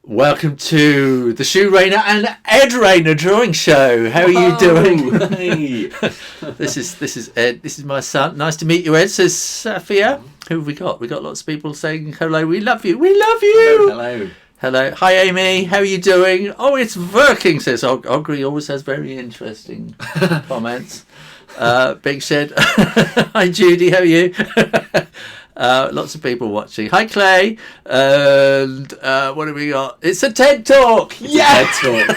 Welcome to the Shoo Rayner and Ed Rayner drawing show. How are you doing? Hey. This is Ed. This is my son. Nice to meet you, Ed. Says Sophia. Who have we got? We got lots of people saying hello. We love you. We love you. Hello. Hello. Hi, Amy. How are you doing? Oh, it's working. Says Ogre. Always has very interesting comments. Big Shed. Hi, Judy. How are you? Lots of people watching. Hi, Clay. And what have we got? It's a TED Talk. Yes! TED Talk.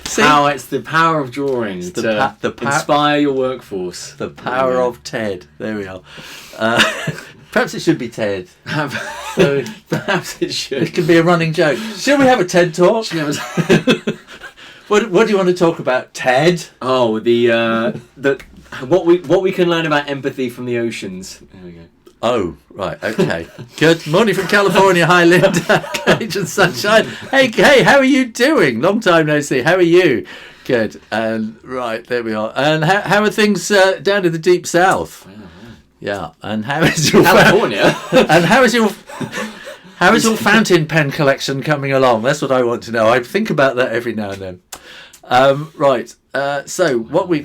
See? It's the power of drawing to inspire your workforce. The power of TED. There we are. Perhaps it should be TED. So perhaps it should. It could be a running joke. Should we have a TED Talk? What do you want to talk about, Ted? Oh, what we can learn about empathy from the oceans. There we go. Oh, right, okay. Good morning from California. Hi, Linda, Cajun Sunshine. Hey, how are you doing? Long time no see. How are you? Good. And right, there we are. And how are things down in the deep south? Yeah. And how is your California? And how is your fountain pen collection coming along? That's what I want to know. I think about that every now and then. Right. So what were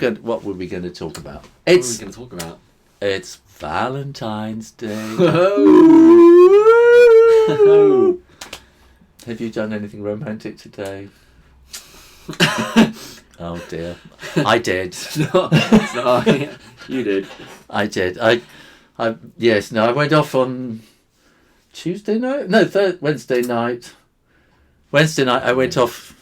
we going to talk about? It's Valentine's Day. Oh. Have you done anything romantic today? Oh dear, I did. It's not. You did. I did. I went off on Tuesday night. No, Wednesday night. Wednesday night, I went off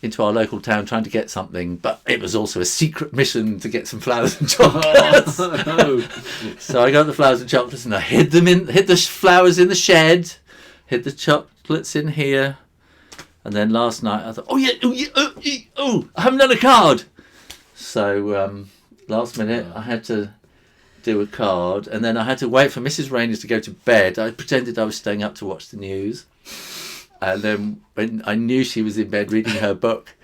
into our local town trying to get something, but it was also a secret mission to get some flowers and chocolates. So I got the flowers and chocolates and I hid the flowers in the shed, hid the chocolates in here, and then last night I thought, I haven't done a card. So last minute I had to do a card, and then I had to wait for Mrs. Rayner to go to bed. I pretended I was staying up to watch the news. And then when I knew she was in bed reading her book,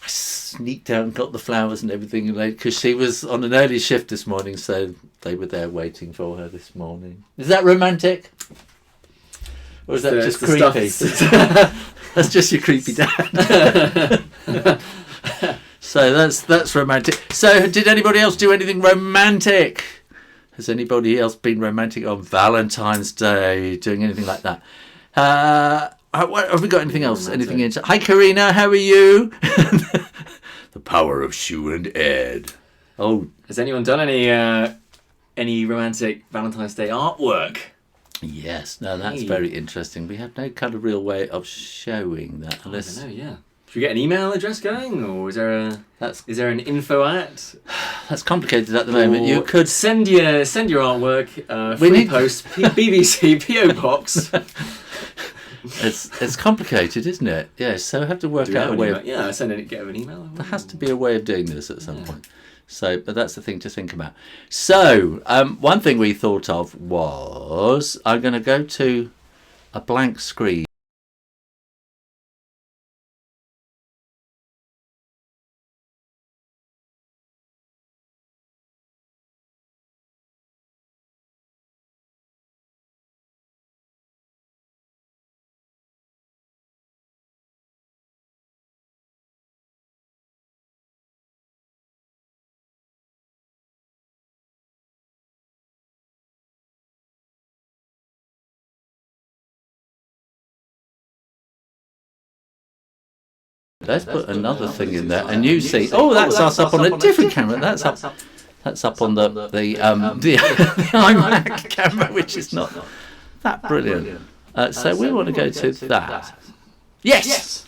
I sneaked out and got the flowers and everything, because she was on an early shift this morning, so they were there waiting for her this morning. Is that romantic? Or is that just creepy? That's just your creepy dad. So that's romantic. So did anybody else do anything romantic? Has anybody else been romantic on Valentine's Day, doing anything like that? Have we got anything else? Anything in? Hi, Karina. How are you? The power of Shoo and Ed. Oh, has anyone done any romantic Valentine's Day artwork? Yes. No, that's very interesting. We have no kind of real way of showing that, unless. I don't know. Yeah. Should we get an email address going, or is there an info at? That's complicated at the moment. You could send your artwork. Post BBC PO Box. It's complicated, isn't it? Yes. So I have to work out a way. Get an email. There has to be a way of doing this at some point. So, but that's the thing to think about. So, one thing we thought of was I'm going to go to a blank screen. Let's put another thing in there, and you see. Oh, that's us up on a different camera. That's up on the iMac camera, which is not that brilliant. So we want to go to that. Yes.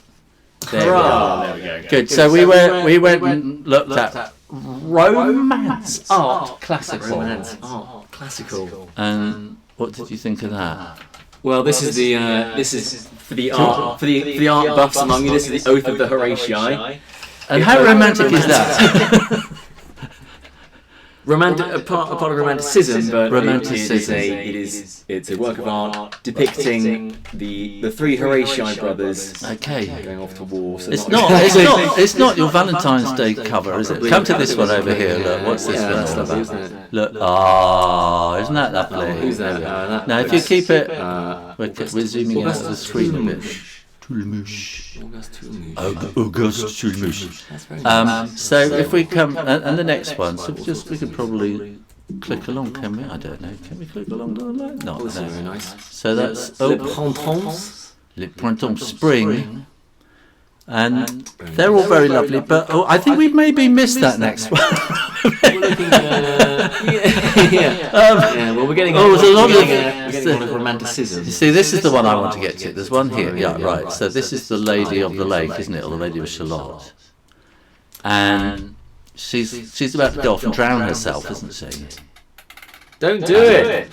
There we are. There we go. Good. So we went and looked at romance art classical. Romance art classical. And what did you think of that? Well, this is for the art buffs among you. This is the Oath of the Horatii. And how romantic is that? part of romanticism, but Romanticism. it's a work of art depicting the three Horatii brothers Okay. going off to war. So It's not your Valentine's Day cover, is it? Come to this one over here. Look, what's this one that's all lovely, about? isn't it? Look, isn't that lovely? Who's that? Now, if you keep it, we're zooming out of the screen a bit. Auguste Tulmuche. That's very nice. So if we come, and the next one, so we could probably click along, can we? I don't know. Can we click along the line? No, This is no. very nice. So that's Le Printemps. Le Printemps, spring. And they're all very lovely, but I think we've maybe missed that next one. We're looking well, we're getting there's a lot we're getting a lot of romanticism. You see, this is the one I want to get to. There's one here. Yeah, right. So this is the Lady of the Lake, isn't it? Or the Lady of Shalott. And she's about to go off and drown herself, isn't she? Don't do it.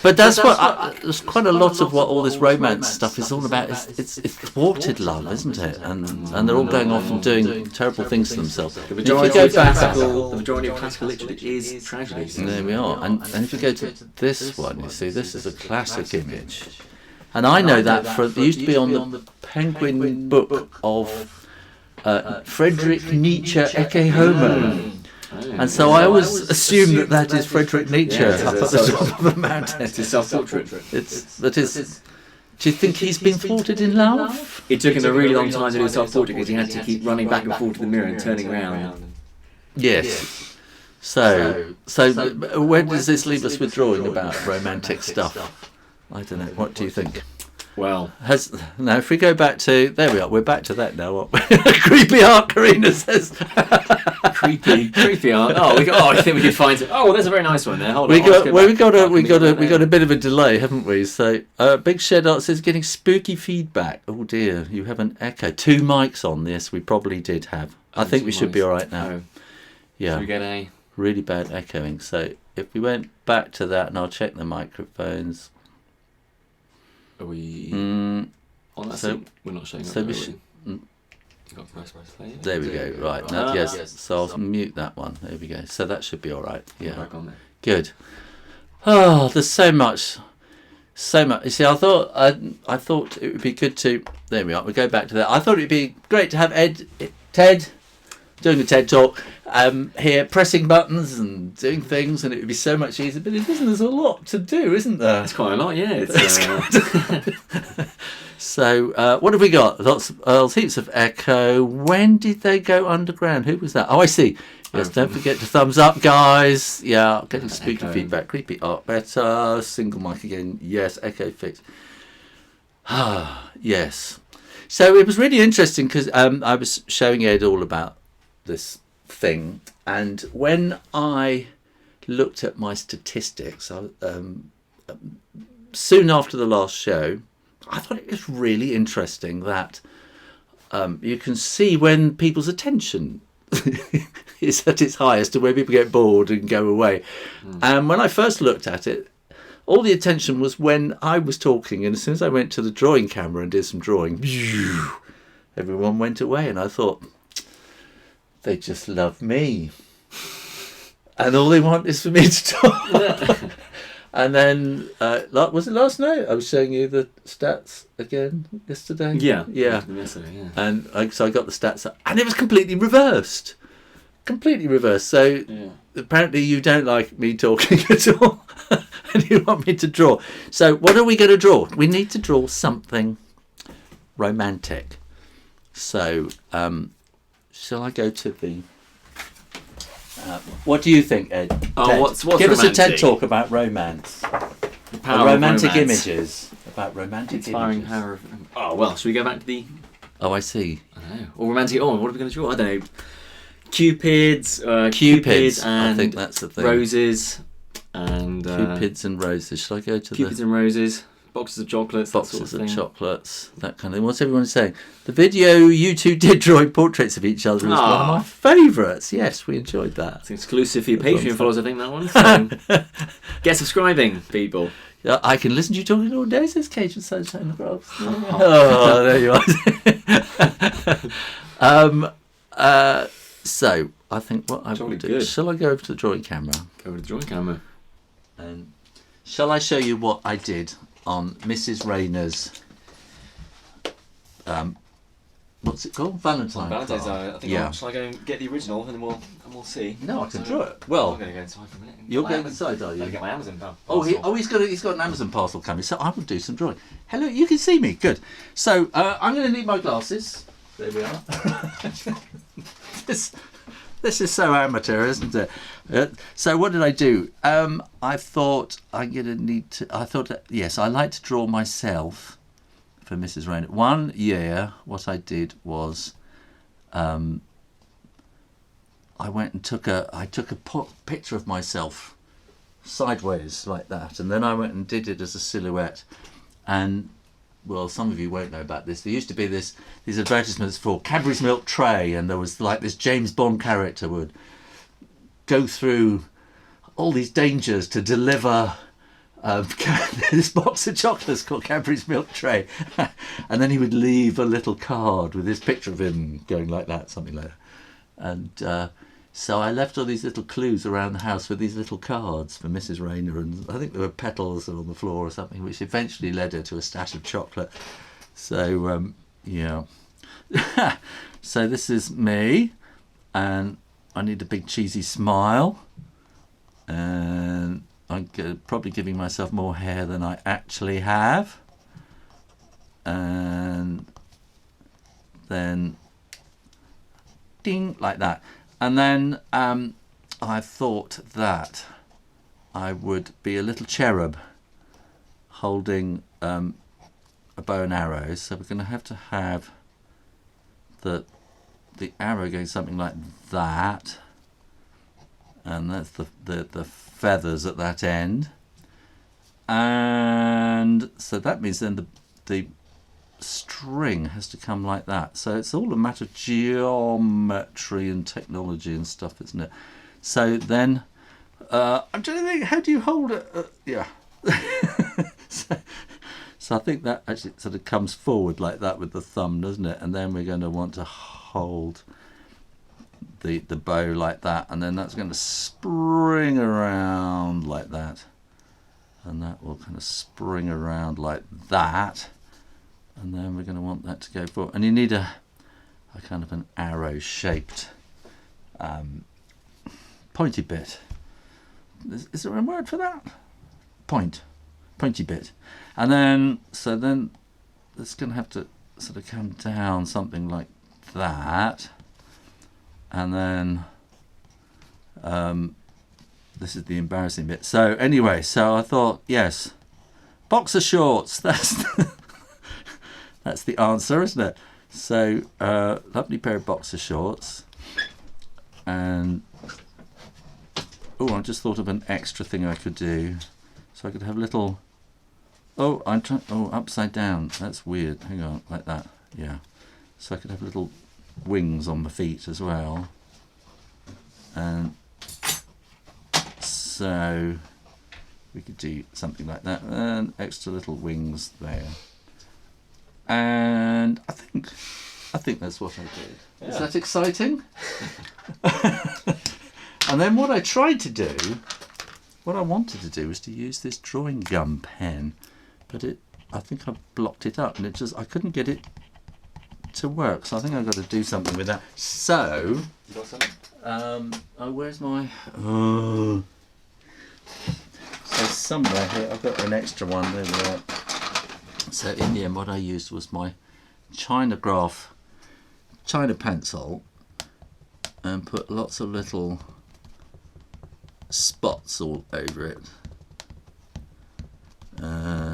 But that's what there's quite a lot of what all this romance stuff is all about. It's thwarted love, isn't it? And they're all going off and doing terrible things to themselves. The majority of classical literature is tragedy. There we are. And if you go to this one, you see, this is a classic image. And I know that it used to be on the Penguin book of Friedrich Nietzsche Ecce Homo. And so I always assume that is Friedrich Nietzsche up at the top of the mountain. It's a self-portrait. Do you think he's been thwarted in love? It took him a really long time to do a self-portrait because he had to keep running back and forth to the mirror and turning around. Yes. So where does this leave us with drawing about romantic stuff? I don't know. What do you think? Well, now if we go back to there we are. We're back to that now. Aren't we? Creepy art, Karina says. creepy art. I think we could find it. Oh, well, there's a very nice one there. Hold on. We got a bit of a delay, haven't we? So Big Shed Art says getting spooky feedback. Oh dear, you have an echo. 2 mics on this. We probably did have. I think we should be all right now. Oh. Yeah. Should we get a really bad echoing? So if we went back to that, and I'll check the microphones. Are we on that? So we're not showing up. So we should. There we go. Right. Now, yes. So I'll mute that one. There we go. So that should be all right. Yeah. Back on there. Good. Oh, there's so much. You see, I thought it would be good to. There we are. We go back to that. I thought it'd be great to have Ted doing a TED talk here, pressing buttons and doing things, and it would be so much easier. But it isn't. There's a lot to do, isn't there? It's quite a lot, yeah. So what have we got? Lots, heaps of echo. When did they go underground? Who was that? Oh, I see. Yes, don't forget to thumbs up, guys. Yeah, getting spooky feedback. Creepy art better. Single mic again. Yes, echo fix. Yes. So it was really interesting because I was showing Ed all about this thing, and when I looked at my statistics, soon after the last show, I thought it was really interesting that you can see when people's attention is at its highest and where people get bored and go away. And when I first looked at it, all the attention was when I was talking, and as soon as I went to the drawing camera and did some drawing, everyone went away, and I thought, they just love me. And all they want is for me to talk. And then, was it last night? I was showing you the stats again yesterday. Yeah. And so I got the stats up, and it was completely reversed. So apparently you don't like me talking at all, and you want me to draw. So what are we going to draw? We need to draw something romantic. So shall I go to the... what do you think, Ed? What's Give romantic? us a TED talk about romance. The power romantic of romance. Images. About romantic Inspiring images. power of... Oh, well, should we go back to the... Oh, I see. I don't know. Or romantic... Oh, what are we going to draw? I don't know. Cupids and I think that's the thing. roses and... Cupids and roses. Shall I go to Cupids and roses. Boxes of chocolates. boxes of chocolates, that kind of thing. What's everyone saying? The video you two did drawing portraits of each other is one of my favourites. Yes, we enjoyed that. It's exclusive for your Patreon followers, I think, that one. So get subscribing, people. Yeah, I can listen to you talking all day, says Cajun Sunshine and Grubs. Oh, there you are. So I think what I will Jolly do. good. Shall I go over to the drawing camera? Go with the drawing camera. And shall I show you what I did on Mrs. Rayner's? What's it called? Valentine. Valentine's. card. I think. Shall I go and get the original, and then we'll see. No, I can draw it. Well, I'm going to go inside for a minute. You're going inside, are you? I'm going to get my Amazon parcel. He's got an Amazon parcel coming, so I will do some drawing. Hello, you can see me. Good. So I'm going to need my glasses. There we are. This is so amateur, isn't it? So what did I do? I thought I'm going to need to. I thought yes, I like to draw myself for Mrs. Rayner. One year, what I did was, I went and took a picture of myself sideways like that, and then I went and did it as a silhouette. And well, some of you won't know about this. There used to be these advertisements for Cadbury's milk tray, and there was like this James Bond character would go through all these dangers to deliver this box of chocolates called Cadbury's milk tray, and then he would leave a little card with his picture of him going like that, something like that. And so I left all these little clues around the house with these little cards for Mrs. Rayner, and I think there were petals on the floor or something, which eventually led her to a stash of chocolate. So yeah. So this is me, and I need a big cheesy smile, and I'm probably giving myself more hair than I actually have, and then ding, like that. And then I thought that I would be a little cherub holding a bow and arrow. So we're going to have the arrow going something like that, and that's the feathers at that end. And so that means then the string has to come like that. So it's all a matter of geometry and technology and stuff, isn't it? So then I'm trying to think, how do you hold it? Yeah. So I think that actually sort of comes forward like that with the thumb, doesn't it? And then we're going to want to hold the bow like that, and then that's going to spring around like that, and that will kind of spring around like that. And then we're going to want that to go forward. And you need a kind of an arrow-shaped pointy bit. Is there a word for that? Pointy bit. And then, so then it's going to have to sort of come down something like that. And then this is the embarrassing bit. So anyway, so I thought, yes, boxer shorts. That's the answer, isn't it? So, lovely pair of boxer shorts. And, oh, I just thought of an extra thing I could do. So I could have little, upside down. That's weird. Hang on, like that. Yeah. So I could have little wings on the feet as well. And so we could do something like that. And extra little wings there. And I think that's what I did. Yeah. Is that exciting? And then what I tried to do, what I wanted to do was to use this drawing gum pen, but I think I blocked it up, and I couldn't get it to work. So I think I've got to do something with that. So, you got something? Where's my? So somewhere here I've got an extra one. There we are. So in the end, what I used was my China pencil, and put lots of little spots all over it,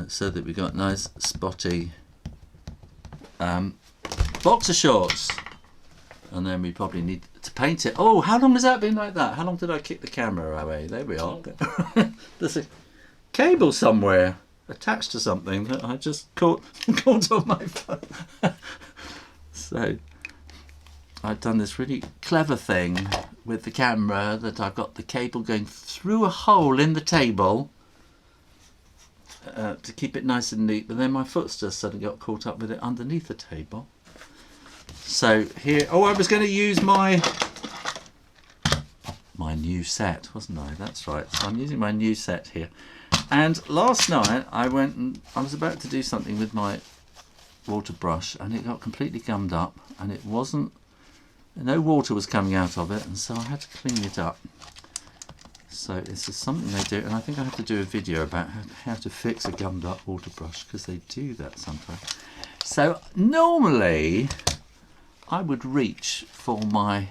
so that we got nice spotty boxer shorts. And then we probably need to paint it. Oh, how long has that been like that? How long did I kick the camera away? There we are. There's a cable somewhere attached to something that I just caught on my phone. So I've done this really clever thing with the camera, that I've got the cable going through a hole in the table to keep it nice and neat, but then my foot's just suddenly got caught up with it underneath the table. So here, I was going to use my my new set, wasn't I? That's right. So I'm using my new set here. And last night I was about to do something with my water brush, and it got completely gummed up, and no water was coming out of it, and so I had to clean it up. So this is something they do, and I think I have to do a video about how to fix a gummed up water brush, because they do that sometimes. So normally I would reach for my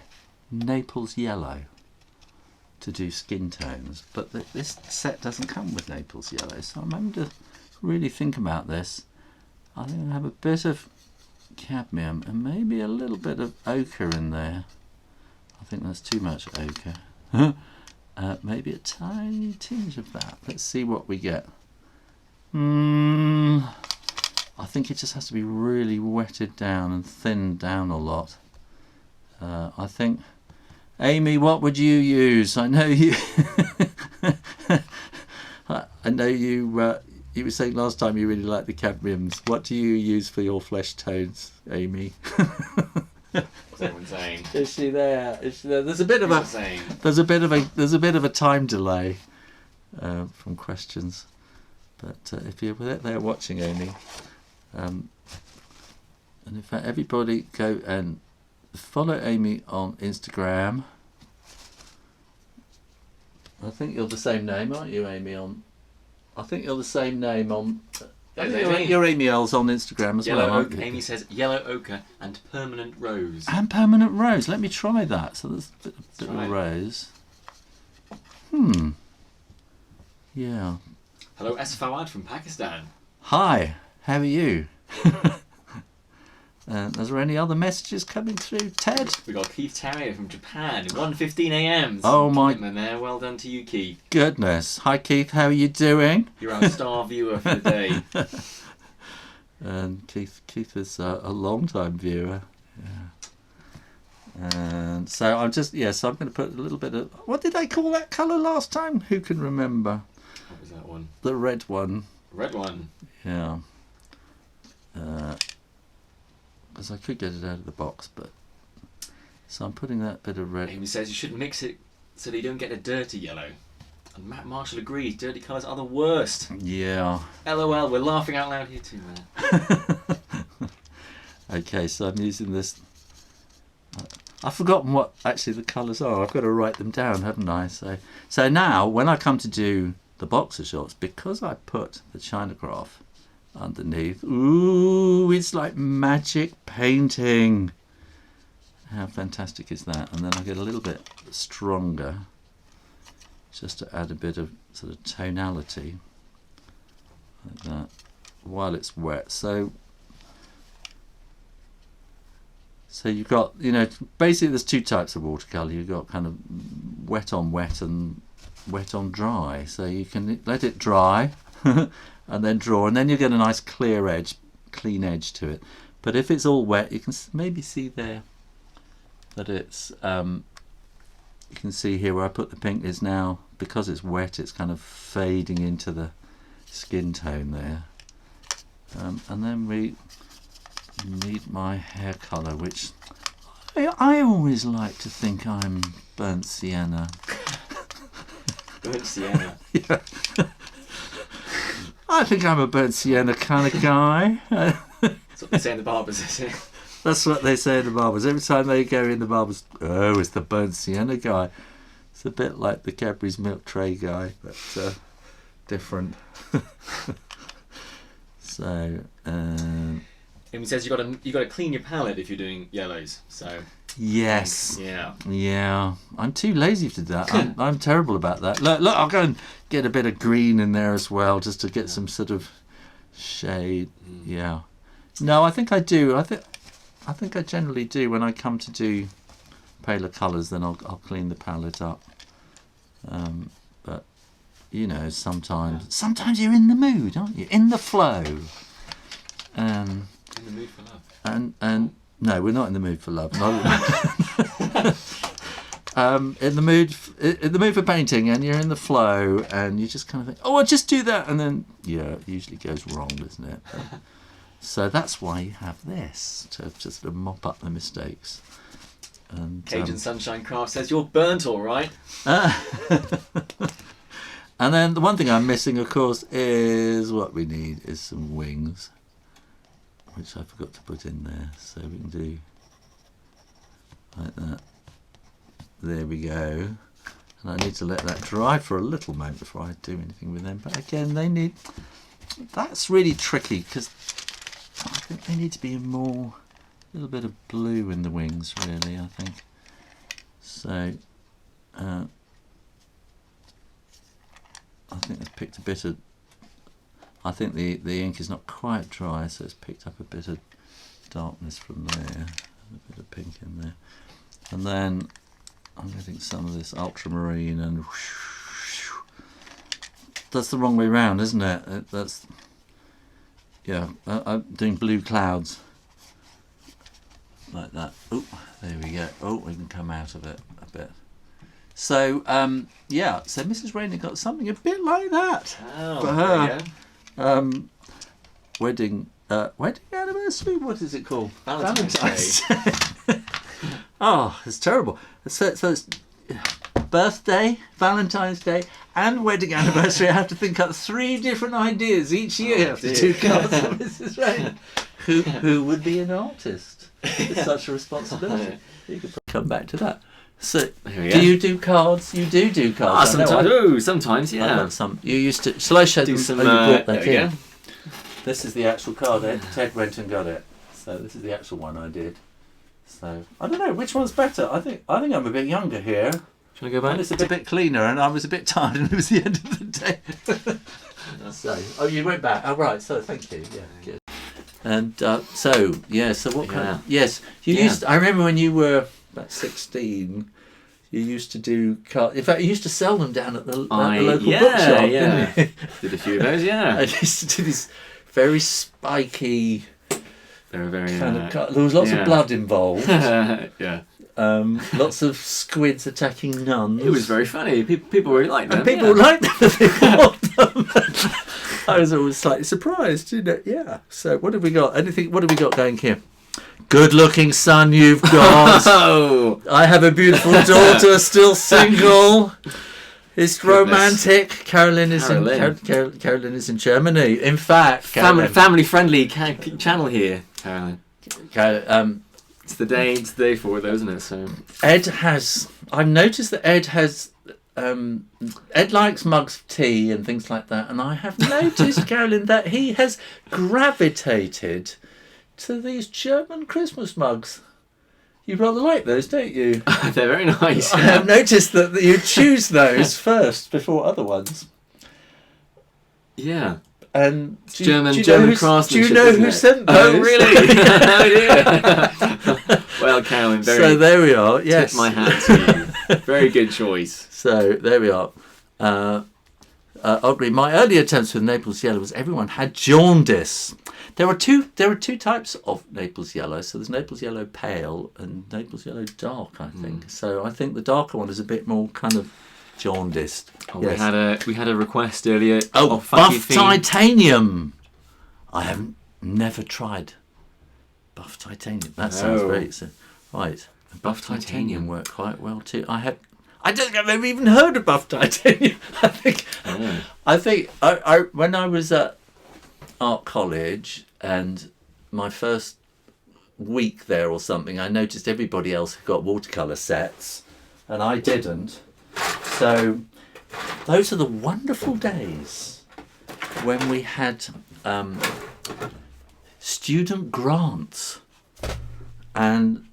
Naples yellow to do skin tones, but this set doesn't come with Naples yellow, so I'm having to really think about this. I think I have a bit of cadmium and maybe a little bit of ochre in there. I think that's too much ochre. Maybe a tiny tinge of that. Let's see what we get. I think it just has to be really wetted down and thinned down a lot. I think, Amy, what would you use? I know you. I know you. You were saying last time you really like the cadmiums. What do you use for your flesh tones, Amy? What's everyone saying? Is she there? Is she there? There's a bit of a time delay from questions. But if you're there watching, Amy, and in fact, everybody go and follow Amy on Instagram. I think you're the same name, aren't you, Amy? I think you're the same name on. You're Amy L's on Instagram as well, aren't you? Amy says yellow ochre and permanent rose. And permanent rose. Let me try that. So there's a bit of rose. Yeah. Hello, S. Fawad from Pakistan. Hi. How are you? Is there any other messages coming through, Ted? We got Keith Terrier from Japan, 1:15 a.m. Oh my! There. Well done to you, Keith. Goodness. Hi, Keith. How are you doing? You're our star viewer for the day. And Keith is a long-time viewer. Yeah. And so I'm so I'm going to put a little bit of. What did I call that colour last time? Who can remember? What was that one? The red one. Red one. Yeah. Because I could get it out of the box, but so I'm putting that bit of red. Amy says you should mix it so that you don't get a dirty yellow. And Matt Marshall agrees, dirty colours are the worst. Yeah. LOL, we're laughing out loud here too, man. Okay, so I'm using this. I've forgotten what actually the colours are. I've got to write them down, haven't I? So now, when I come to do the boxer shots, because I put the Chinacraft underneath, ooh, it's like magic painting. How fantastic is that? And then I get a little bit stronger, just to add a bit of sort of tonality, like that, while it's wet. So you've got, basically there's two types of watercolour. You've got kind of wet on wet and wet on dry. So you can let it dry and then draw, and then you get a nice clean edge to it. But if it's all wet, you can maybe see there that it's, you can see here where I put the pink is now, because it's wet, it's kind of fading into the skin tone there. And then we need my hair colour, which I always like to think I'm burnt sienna. Burnt sienna. Yeah. I think I'm a burnt sienna kind of guy. That's what they say in the barbers, is it? That's what they say in the barbers. Every time they go in the barbers, oh, it's the burnt sienna guy. It's a bit like the Cadbury's milk tray guy, but different. So, Amy says you got to clean your palette if you're doing yellows. So yes, yeah. I'm too lazy to do that. I'm terrible about that. Look, I'll go and get a bit of green in there as well, just to get some sort of shade. Yeah. No, I think I do. I think I generally do when I come to do paler colours. Then I'll clean the palette up. But sometimes you're in the mood, aren't you? In the flow. In the mood for love. And no, we're not in the mood for love. In the mood for painting, and you're in the flow, and you just kind of think, oh, I'll just do that, and then it usually goes wrong, doesn't it? So that's why you have this, to just sort of mop up the mistakes. And Cajun Sunshine Craft says you're burnt all right. And then the one thing I'm missing, of course, is what we need is some wings, which I forgot to put in there. So we can do like that. There we go. And I need to let that dry for a little moment before I do anything with them. But again, they need... That's really tricky because I think they need to be more... A little bit of blue in the wings, really, I think. So... I think it's picked a bit of... I think the ink is not quite dry, so it's picked up a bit of darkness from there. A bit of pink in there. And then I'm getting some of this ultramarine and... That's the wrong way round, isn't it? That's... Yeah, I'm doing blue clouds. Like that. Oh, there we go. Oh, we can come out of it a bit. So, yeah, so Mrs. Rayner got something a bit like that for her wedding anniversary. What is it called? Valentine's Day. Oh, it's terrible. So it's birthday, Valentine's Day, and wedding anniversary. I have to think up 3 different ideas each year after 2 cards for Mrs. Rayner. Who would be an artist? It's such a responsibility. You could probably come back to that. So, do you do cards? You do cards. Sometimes, yeah. You used to. Shall I show do them? some? You brought that There we in. go. This is the actual card. Ted went and got it. So this is the actual one I did. So I don't know which one's better. I think I'm a bit younger here. Shall I go back? And it's a bit cleaner, and I was a bit tired, and it was the end of the day. So, you went back. Oh right. So thank you. Yeah. Good. And so what kind of... Yes, you used... I remember when you were about 16, you used to do... In fact, you used to sell them down at the local bookshop, didn't you? Did a few of those, yeah. I used to do these very spiky... They were very... there was lots of blood involved. Yeah. Lots of squids attacking nuns. It was very funny. People really liked them. And people liked them. They bought them. I was always slightly surprised, you know. Yeah. So what have we got? What have we got going here? Good-looking son you've got. Oh. I have a beautiful daughter, still single. It's romantic. Carolyn is in Germany. In fact, family-friendly channel here, Carolyn. It's the day for it, though, isn't it? So I've noticed that Ed has. Ed likes mugs of tea and things like that, and I have noticed, Carolyn, that he has gravitated to these German Christmas mugs. You rather like those, don't you? They're very nice. I have noticed that you choose those first before other ones. Yeah. And German craftsmanship. Do you know who sent those? Oh, really? No idea. Well, Carolyn, so there we are. Yes, tip my hat to you. Very good choice. So there we are. I agree. My early attempts with Naples yellow was everyone had jaundice. There are two types of Naples yellow. So there's Naples yellow pale and Naples yellow dark, I think. So I think the darker one is a bit more kind of jaundiced. Oh, yes. we had a request earlier. Oh, buff titanium. I have never tried buff titanium. That sounds great. So, right, buff titanium worked quite well too. I don't think I've ever even heard of buff titanium. I think when I was at art college and my first week there or something, I noticed everybody else had got watercolour sets and I didn't. So those are the wonderful days when we had student grants, and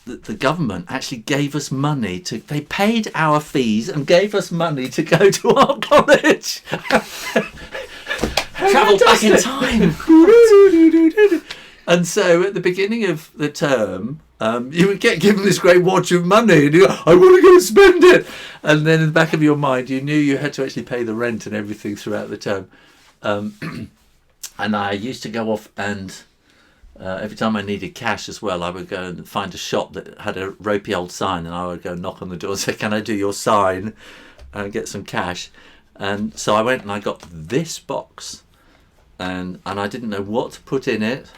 the government actually gave us money they paid our fees and gave us money to go to art college. Travel back in time. And so at the beginning of the term, you would get given this great wad of money and you go, I want to go and spend it. And then in the back of your mind, you knew you had to actually pay the rent and everything throughout the term. And I used to go off and every time I needed cash as well, I would go and find a shop that had a ropey old sign and I would go knock on the door and say, can I do your sign and get some cash? And so I went and I got this box and I didn't know what to put in it.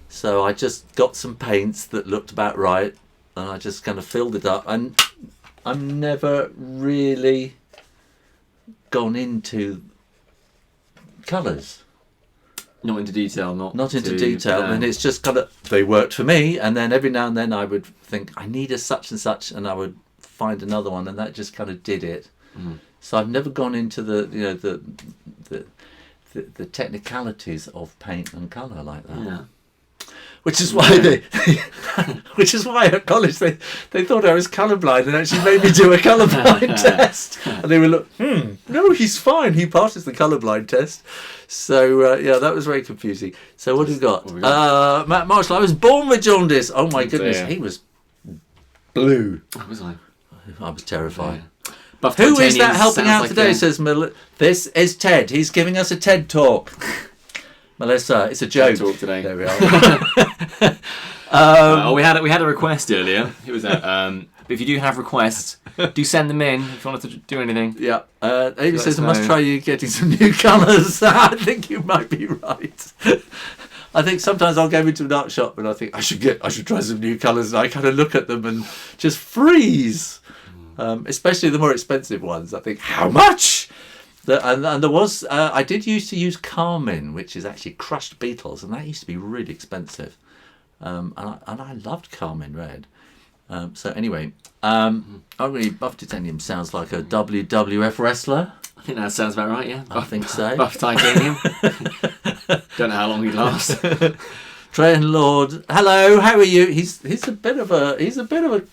So I just got some paints that looked about right and I just kind of filled it up. And I've never really gone into colours. Not into detail, not into detail, and it's just kind of, they worked for me, and then every now and then I would think I need a such and such, and I would find another one, and that just kind of did it. So I've never gone into the technicalities of paint and colour like that. Yeah. Which is why which is why at college they thought I was colourblind and actually made me do a colourblind test. And they were like, no, he's fine. He passes the colourblind test. So yeah, that was very confusing. So what have we got? Matt Marshall. I was born with jaundice. Oh my goodness, he was blue. What was I? I was terrified. Yeah. Who is that helping out today? Says Melissa. This is Ted. He's giving us a TED talk. Melissa, it's a joke. Talk today. There we are. We had a request earlier. It was but if you do have requests, do send them in if you want us to do anything. Yeah. Amy says, I must try you getting some new colours. I think you might be right. I think sometimes I'll go into an art shop and I think I should try some new colours, and I kind of look at them and just freeze. Especially the more expensive ones. I think, how much? And there was, I did used to use carmine, which is actually crushed beetles, and that used to be really expensive. And I loved carmine red. So anyway, Ugly Buff Titanium sounds like a WWF wrestler. I think that sounds about right, yeah. I think so. Buff Titanium. Don't know how long he'd last. Trey and Lord, hello, how are you? He's a bit of a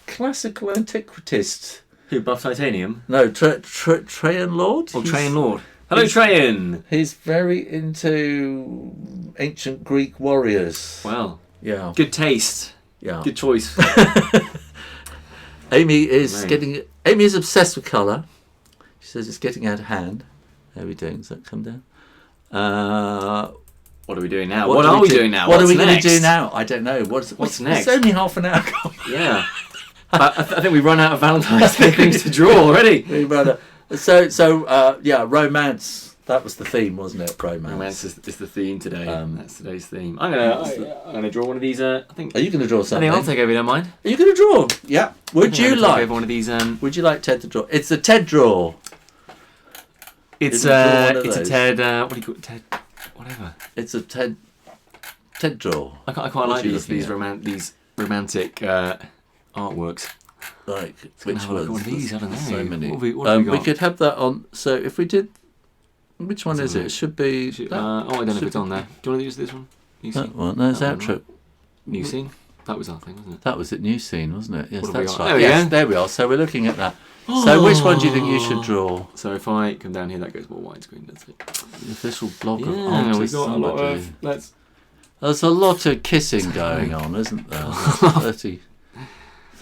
classical antiquitist. Who, Buff Titanium? No, Trey and Lord. Oh, Trey and Lord. Hello, Treyan. He's very into ancient Greek warriors. Well, yeah, good taste. Yeah, good choice. Amy is obsessed with colour. She says it's getting out of hand. How are we doing? Does that come down? What are we doing now? What are we doing now? What are we going to do now? I don't know. What's next? It's only half an hour gone. Yeah. I think we've run out of Valentine's things to draw already. Yeah, romance. That was the theme, wasn't it? Romance is the theme today. That's today's theme. I'm gonna draw one of these. I think. Are you gonna draw something? I think I'll take over. You don't mind? Are you gonna draw? Yeah. Would you like one of these? Would you like Ted to draw? It's a Ted draw. It's a Ted. What do you call it? Ted? Whatever. It's a Ted draw. I quite like these romantic artworks. Like which ones? One of these, I don't know. So many. What have we we could have that on. So if we did, which one is it? It should be. I don't know if it's on there. Do you want to use this one? That one. No, it's outro. Right. New scene. That was our thing, wasn't it? That was it. New scene, wasn't it? Yes, that's right. right. Yes, there we are. So we're looking at that. So which one do you think you should draw? So if I come down here, that goes more widescreen. That's it. The official blog of artists. We've got a lot of. There's a lot of kissing going on, isn't there?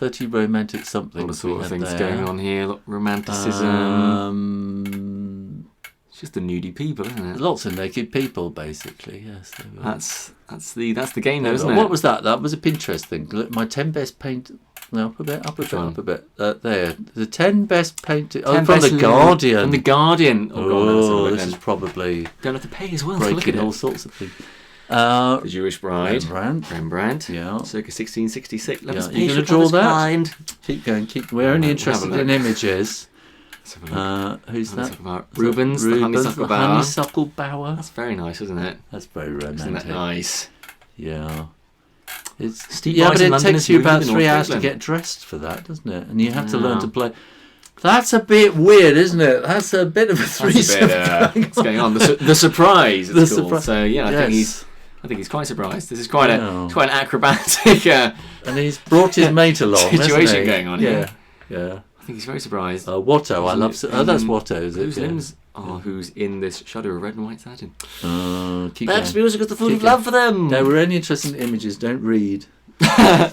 30 romantic something. All the sort of things going on here. A lot of romanticism. It's just the nudie people, isn't it? Lots of naked people, basically. Yes. That's the game, though, isn't it? What was that? That was a Pinterest thing. Look, my 10 best paint. No, up a bit. There. The 10 best painted. Oh, from The Guardian. From The Guardian. Oh, this is probably. Don't have to pay as well. Breaking all sorts of things. The Jewish Bride. Rembrandt. Yeah. Circa 1666. You're going to draw that? Keep going. We're only interested in images. Who's that? Rubens, the honeysuckle bower. That's very nice, isn't it? That's very romantic. Isn't that nice? Yeah. But it takes you about 3 hours to get dressed for that, doesn't it? And you have to learn to play. That's a bit weird, isn't it? That's a bit of a threesome going on. The surprise. It's called. So yeah, I think he's quite surprised. This is quite an acrobatic. And he's brought his mate along. Situation going on here. Yeah. I think he's very surprised. Watto, I love. That's Watto, is it? Who's in this shudder of red and white satin? That's music is the food of love for them. No, we're only interested in images. Don't read.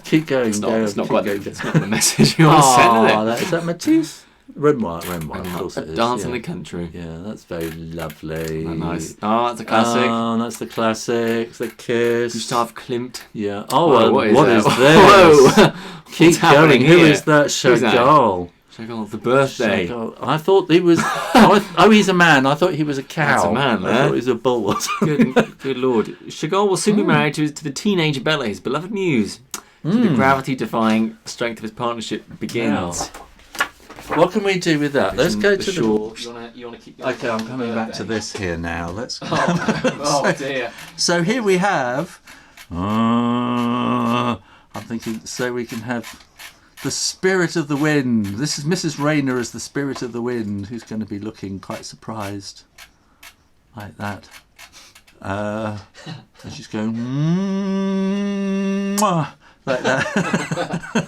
Keep going. It's not the message you want to send, is it? Is that Matisse? Renoir, of course it is. Dance in the Country. Yeah, that's very lovely. Nice. Oh, that's a classic. Oh, that's the classics. The Kiss. Gustav Klimt. Yeah. Oh, what is this? Whoa! Keep going. Who is that? Chagall. Chagall, the birthday. Chagall. I thought he was. He's a man. I thought he was a cow. That's a man, I thought he was a bull. Good lord. Chagall will soon be married to the teenage Bella, his beloved muse. So the gravity-defying strength of his partnership begins. Wow. What can we do with that? Let's go to shore. You want to keep going? Okay, I'm coming back to this here now. Let's. Oh dear. So here we have. I'm thinking, so we can have the spirit of the wind. This is Mrs. Rayner as the spirit of the wind, who's going to be looking quite surprised, like that. And she's going like that.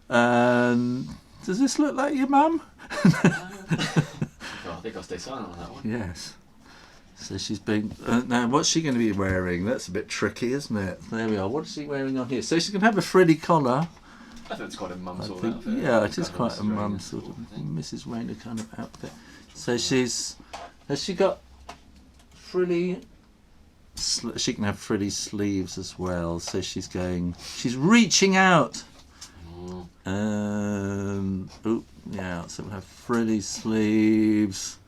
And does this look like your mum? I think I'll stay silent on that one. Yes. So she's been... now, what's she going to be wearing? That's a bit tricky, isn't it? There we are. What's she wearing on here? So she's going to have a frilly collar. I think it's quite a mum sort of outfit. Yeah, it is quite a mum sort of Mrs. Rayner kind of outfit. So she's... Has she got frilly... She can have frilly sleeves as well. So she's going... She's reaching out. Yeah, so we'll have frilly sleeves.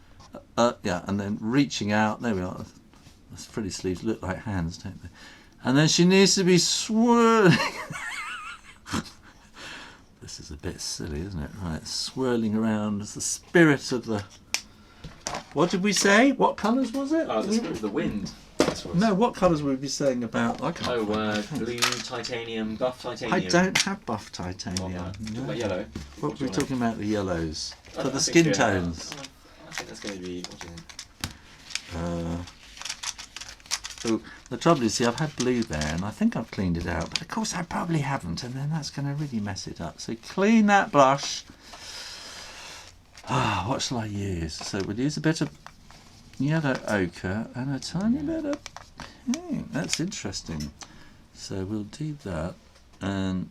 Yeah, and then reaching out. There we are. Those frilly sleeves look like hands, don't they? And then she needs to be swirling. This is a bit silly, isn't it? Right, swirling around as the spirit of the... What did we say? What colours was it? Oh, the spirit of the wind. No, what colours would we be saying about? Blue titanium, buff titanium. I don't have buff titanium. No. About yellow. What were we talking about? The yellows for the skin tones. I think that's going to be. What do you think? The trouble is, see, I've had blue there, and I think I've cleaned it out, but of course I probably haven't, and then that's going to really mess it up. So clean that blush. What shall I use? So we'll use a bit of yellow ochre and a tiny bit of pink. That's interesting. So we'll do that and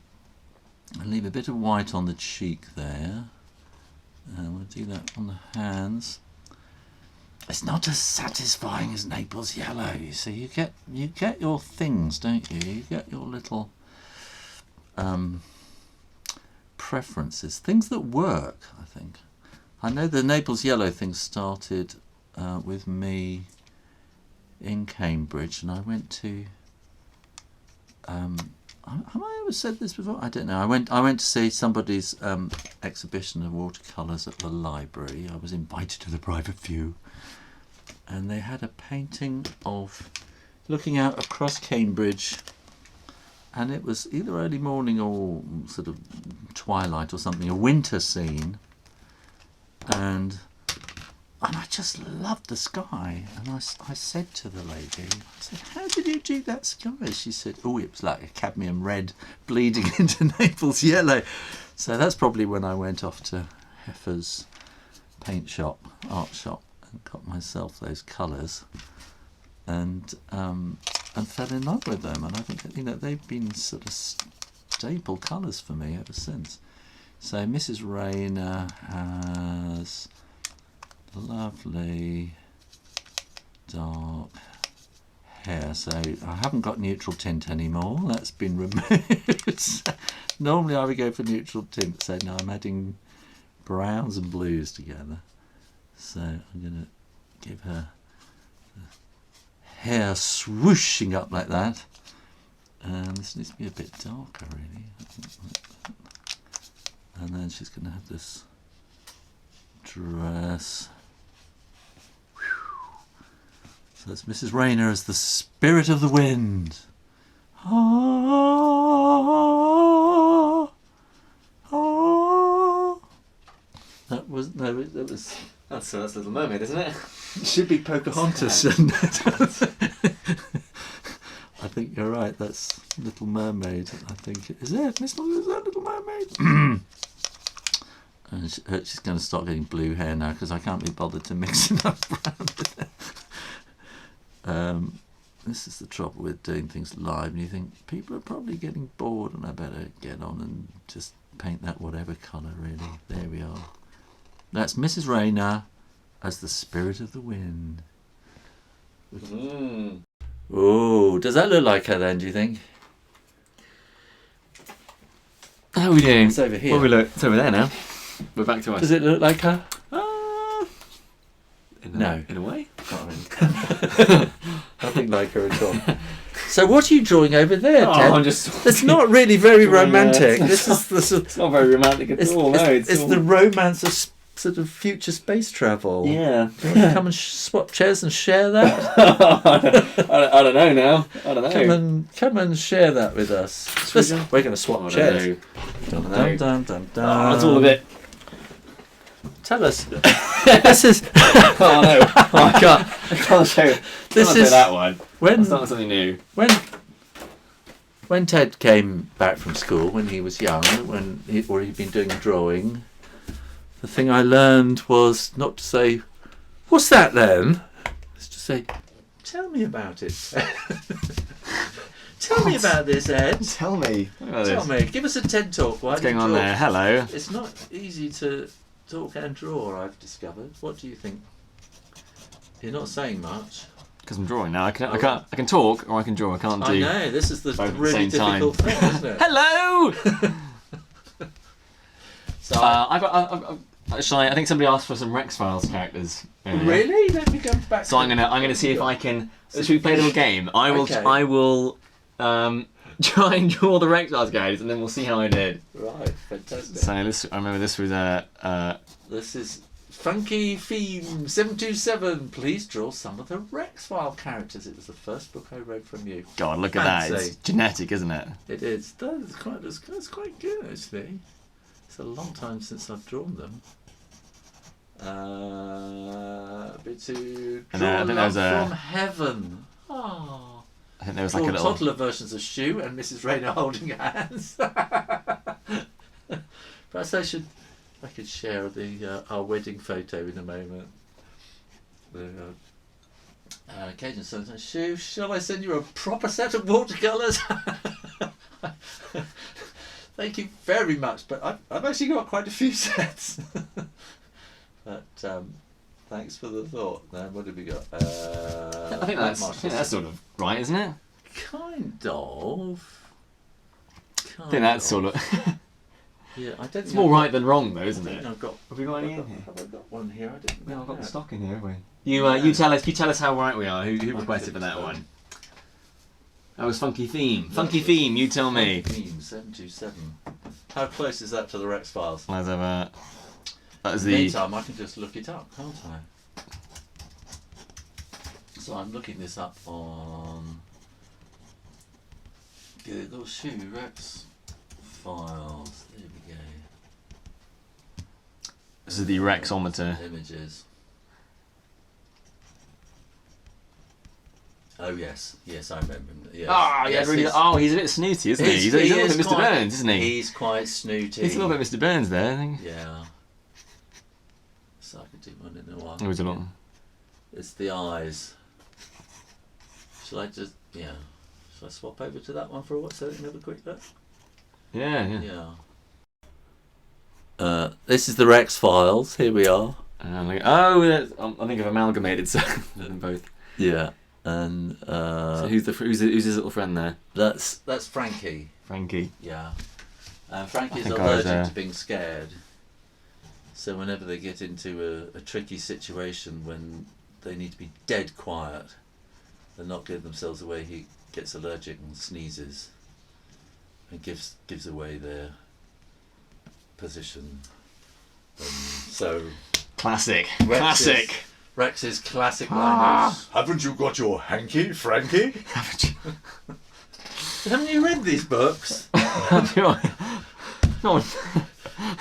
leave a bit of white on the cheek there, and we'll do that on the hands. It's not as satisfying as Naples yellow, you see. You get your things, don't you? You get your little preferences, things that work, I think. I know the Naples yellow thing started with me in Cambridge, and I went to have I ever said this before? I don't know. I went to see somebody's exhibition of watercolours at the library. I was invited to the private view, and they had a painting of looking out across Cambridge, and it was either early morning or sort of twilight or something, a winter scene, and I just loved the sky. And I said to the lady, I said, how did you do that sky? She said, oh, it was like a cadmium red bleeding into Naples yellow. So that's probably when I went off to Heffer's paint shop, art shop, and got myself those colours, and fell in love with them. And I think that, you know, they've been sort of staple colours for me ever since. So Mrs. Rayner has lovely dark hair. So I haven't got neutral tint anymore. That's been removed. Normally I would go for neutral tint. So now I'm adding browns and blues together. So I'm going to give her the hair swooshing up like that. And this needs to be a bit darker, really. And then she's going to have this dress. So that's Mrs. Rayner as the spirit of the wind. That was That's Little Mermaid, isn't it? It should be Pocahontas, shouldn't it? I think you're right. That's Little Mermaid. I think is that Little Mermaid? And she's going to start getting blue hair now because I can't be bothered to mix enough brown with it. This is the trouble with doing things live, and you think people are probably getting bored, and I better get on and just paint that whatever colour, really. There we are. That's Mrs. Rayner as the spirit of the wind. Oh, does that look like her then, do you think? How are we doing? It's over here. Well, it's over there now. We're back to us. Does it look like her? No. In a way? Not really. Nothing like her at all. So what are you drawing over there, Ted? I'm just. It's not really very romantic. It's not very romantic at all. It's the romance of sort of future space travel. Yeah. Do you want to come and swap chairs and share that? I don't know now. I don't know. Come and share that with us. We're going to swap chairs. Dun, dun, dun, dun, dun. Oh, it's all a bit. Tell us. This is. Oh no! Oh, I can't show. This is that one. When starting something new. When Ted came back from school when he was young, he'd been doing drawing, the thing I learned was not to say, "What's that then?" It's to say, "Tell me about it." Tell me about this, Ed. Tell me. Tell me. Give us a TED talk. What's going on there? Hello. It's not easy to talk and draw, I've discovered. What do you think? You're not saying much. Because I'm drawing now. I can talk or I can draw. I can't do. I know. This is the really difficult thing, isn't it? Hello. So I think somebody asked for some Rex Files characters. Really? Let me go back. So I'm gonna see if I can. Should we play a little game? I will try and draw the Rex Files characters, and then we'll see how I did. Right, fantastic. So I remember this was This is Funky Theme 727. Please draw some of the Rex File characters. It was the first book I read from you. God, look at that! It's genetic, isn't it? It is. That's quite good, actually. It's a long time since I've drawn them. From Heaven. Oh. I think there was like a little toddler versions of Shoo and Mrs. Rayner holding hands. Perhaps I could share our wedding photo in a moment. Cajun son, Shoo, shall I send you a proper set of watercolours? Thank you very much, but I've actually got quite a few sets. But thanks for the thought. Now, what have we got? I think that's sort of right, isn't it? Kind of. I think that's sort of. Yeah, I don't. It's more right than wrong, though, isn't it? Have we got any in here? Have I got one here? I didn't. No, I've got the stock in here, have we? You tell us how right we are. Who requested for that one? That was Funky Theme. Funky Theme, you tell me. Funky Theme 727. How close is that to the Rex Files? Let's have that is in the meantime, I can just look it up, can't I? So I'm looking this up on Google Shoo Rex Files. There we go. This is the Rexometer. Images. Oh yes, I remember him. Yes. He's a bit snooty, isn't he? He's a little bit Mr. Burns, isn't he? He's quite snooty. He's a little bit Mr. Burns there, I think. Yeah. So I could do one in a while. It was a lot. It's the eyes. Shall I swap over to that one for a while so we can have a quick look? Yeah. This is the Rex Files. Here we are. I think I've amalgamated them both. Yeah. And so who's his little friend there? That's Frankie. Frankie. Yeah. Frankie's allergic to being scared. So whenever they get into a tricky situation when they need to be dead quiet and not give themselves away, he gets allergic and sneezes and gives away their position. So classic. Rex's classic language. Haven't you got your hanky, Frankie? Haven't you read these books? No.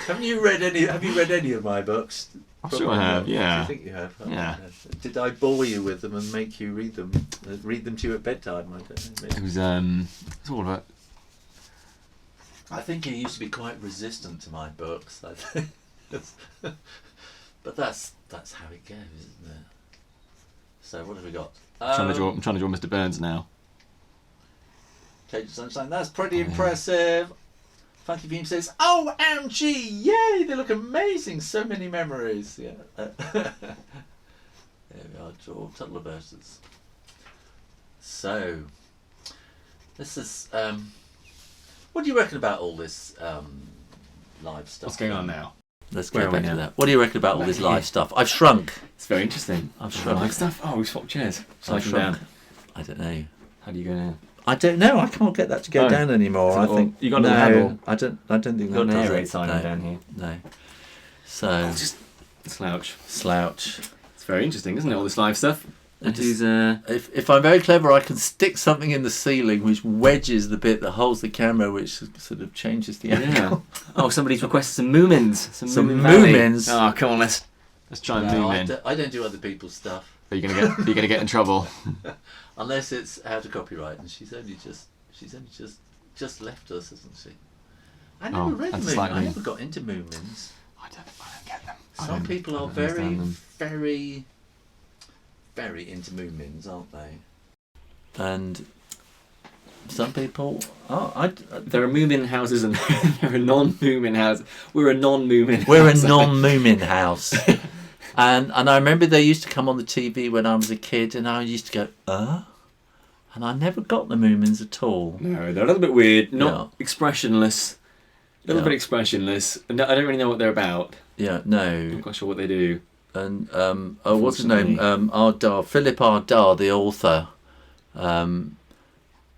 Have you read any of my books? I'm sure I have. Yeah. Do you think you have? Yeah. Did I bore you with them and make you read them? Read them to you at bedtime? I don't know. It was it's all about. I think you used to be quite resistant to my books. I think. But that's how it goes, isn't it? So what have we got? I'm trying to draw Mr. Burns now. Cage of Sunshine. That's pretty impressive. Funky Beam says, "OMG! Yay! They look amazing. So many memories." Yeah. There we are. Draw total verses. So this is. What do you reckon about all this live stuff? What's going on now? Let's go back to that. What do you reckon about all this live stuff? I've shrunk. It's very interesting. I've shrunk. Live stuff? Oh, we swapped chairs. I've shrunk. I don't know. How do you go now? I don't know. I can't get that to go down anymore. I think you got a little handle. I don't think You've that got an does air raid it. sign No, down here. no. So Just slouch. slouch. It's very interesting, isn't it? All this live stuff. It is. If I'm very clever, I can stick something in the ceiling which wedges the bit that holds the camera, which sort of changes the angle. Oh, somebody's requested some Moomins. Some Moomins. Oh, come on, let's try and No, Moomin. I don't do other people's stuff Are you gonna get in trouble? unless it's out of copyright, and she's only just left us, hasn't she? I never read that's Moomin. like I me. never got into Moomins. I don't get them. Some people are I don't understand them. very, very into Moomins, aren't they? And some people, There are Moomin houses and there are non-Moomin houses. We're a non-Moomin. we're a house. non-Moomin house. And I remember they used to come on the TV when I was a kid, and I used to go, and I never got the Moomins at all. No, they're a little bit weird, not expressionless. A little Yeah. bit expressionless. And I don't really know what they're about. Yeah, no. I'm not quite sure what they do. And what's his name? Ardar, Philip Ardar, the author.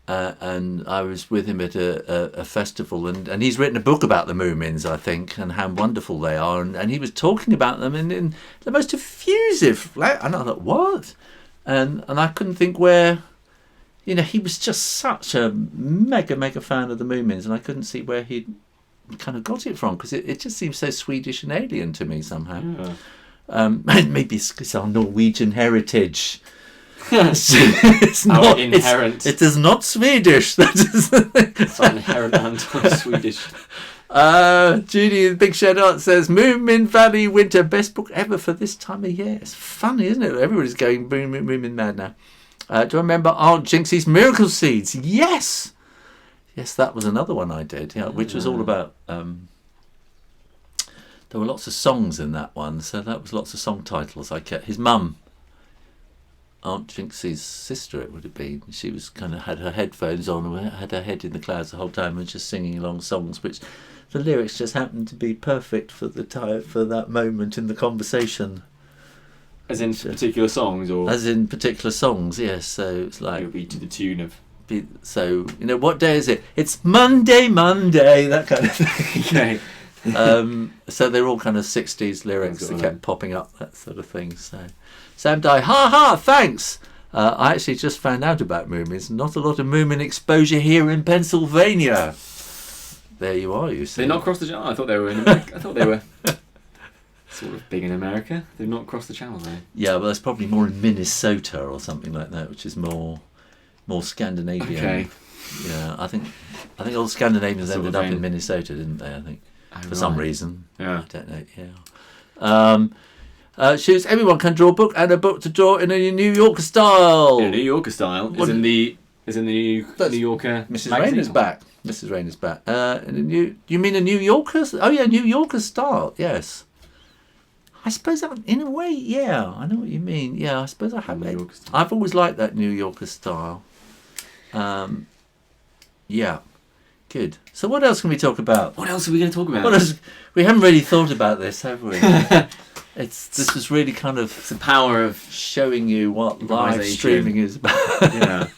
And I was with him at a festival, and he's written a book about the Moomins, I think, and how wonderful they are. And he was talking about them in the most effusive. And I thought, what? And I couldn't think where. He was just such a mega fan of the Moomins, and I couldn't see where he kind of got it from, because it just seems so Swedish and alien to me somehow. Yeah. Maybe it's our Norwegian heritage. It's not inherent. It is not Swedish. That is the thing. It's inherent anti-Swedish. Judy, the Big Shed Art says, Moomin Valley Winter, best book ever for this time of year. It's funny, isn't it? Everybody's going Moomin mad now. Do you remember Aunt Jinxie's Miracle Seeds? Yes, that was another one I did. Yeah, which was all about. There were lots of songs in that one, so that was lots of song titles. I kept his mum, Aunt Jinxie's sister, it would have been. She was kind of had her headphones on, and had her head in the clouds the whole time, and just singing along songs, which the lyrics just happened to be perfect for that moment in the conversation. As in particular songs, or as in particular songs, yes. So it's like it'll be to the tune of. So what day is it? It's Monday, that kind of thing. Okay. So they're all kind of 60s lyrics that kept popping up, that sort of thing. So Sam Dye, ha ha, thanks. I actually just found out about Moomins. Not a lot of Moomin exposure here in Pennsylvania. There you are, you see. They're not across the channel. I thought they were in America. I thought they were sort of big in America. They're not across the channel though. Yeah, well, there's probably more in Minnesota or something like that, which is more Scandinavian. Okay. Yeah, I think all the Scandinavians Sort ended of up in thing. Minnesota, didn't they? I think for Right. some reason. Yeah. I don't know. Yeah. Shoots. Everyone can draw a book, and a book to draw in a New Yorker style. In a New Yorker style. What- Is in the New Yorker. Mrs. magazine? Rayner's back. Mrs. Rayner's back. You mean a New Yorker? Oh yeah, New Yorker style. Yes. I suppose that, in a way, yeah. I know what you mean. Yeah, I suppose I have New it. Yorker style. I've always liked that New Yorker style. Yeah. Good. So what else can we talk about? What else are we going to talk about? What else? We haven't really thought about this, have we? This is really kind of It's the power of showing you what live Improvisation. streaming is about. yeah.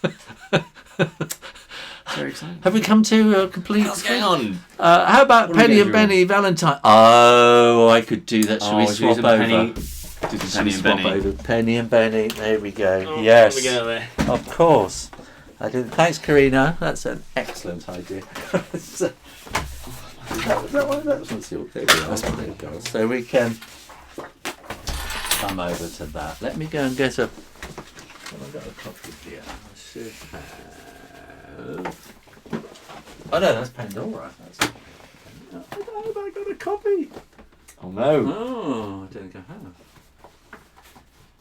Very exciting. Have we come to a complete? What's going on? How about What are we Penny gonna and do? Benny Valentine? Oh, I could do that. Should we should we swap do some over? Penny? Do some Should Penny we and swap Benny. over? Penny and Benny. There we go. Oh, Yes. there we go there. Of course. I did. Thanks, Karina. That's an excellent idea. So, that one. There we are. There we go. So we can come over to that. Let me go and get a. Well, I've got a copy here. I should have. Oh no, that's Pandora. That's. I got a copy. Oh no. Oh, I don't think I have.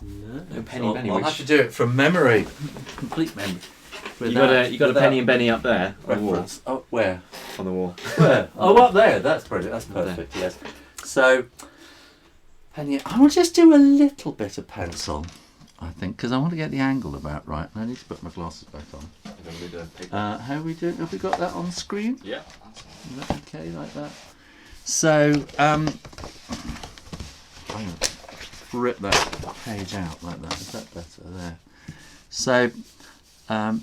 No, Penny Benny, I'll which- have to do it from memory, complete memory. You got a Penny and Benny up there on the wall. reference. Oh, where? On the wall. Where? Oh, up there. That's brilliant. That's perfect. Yes. So, Penny, I will just do a little bit of pencil, I think, because I want to get the angle about right. And I need to put my glasses back on. How are we doing? Have we got that on screen? Yeah. Is that okay, like that? So, I'm going to rip that page out like that. Is that better? There. So,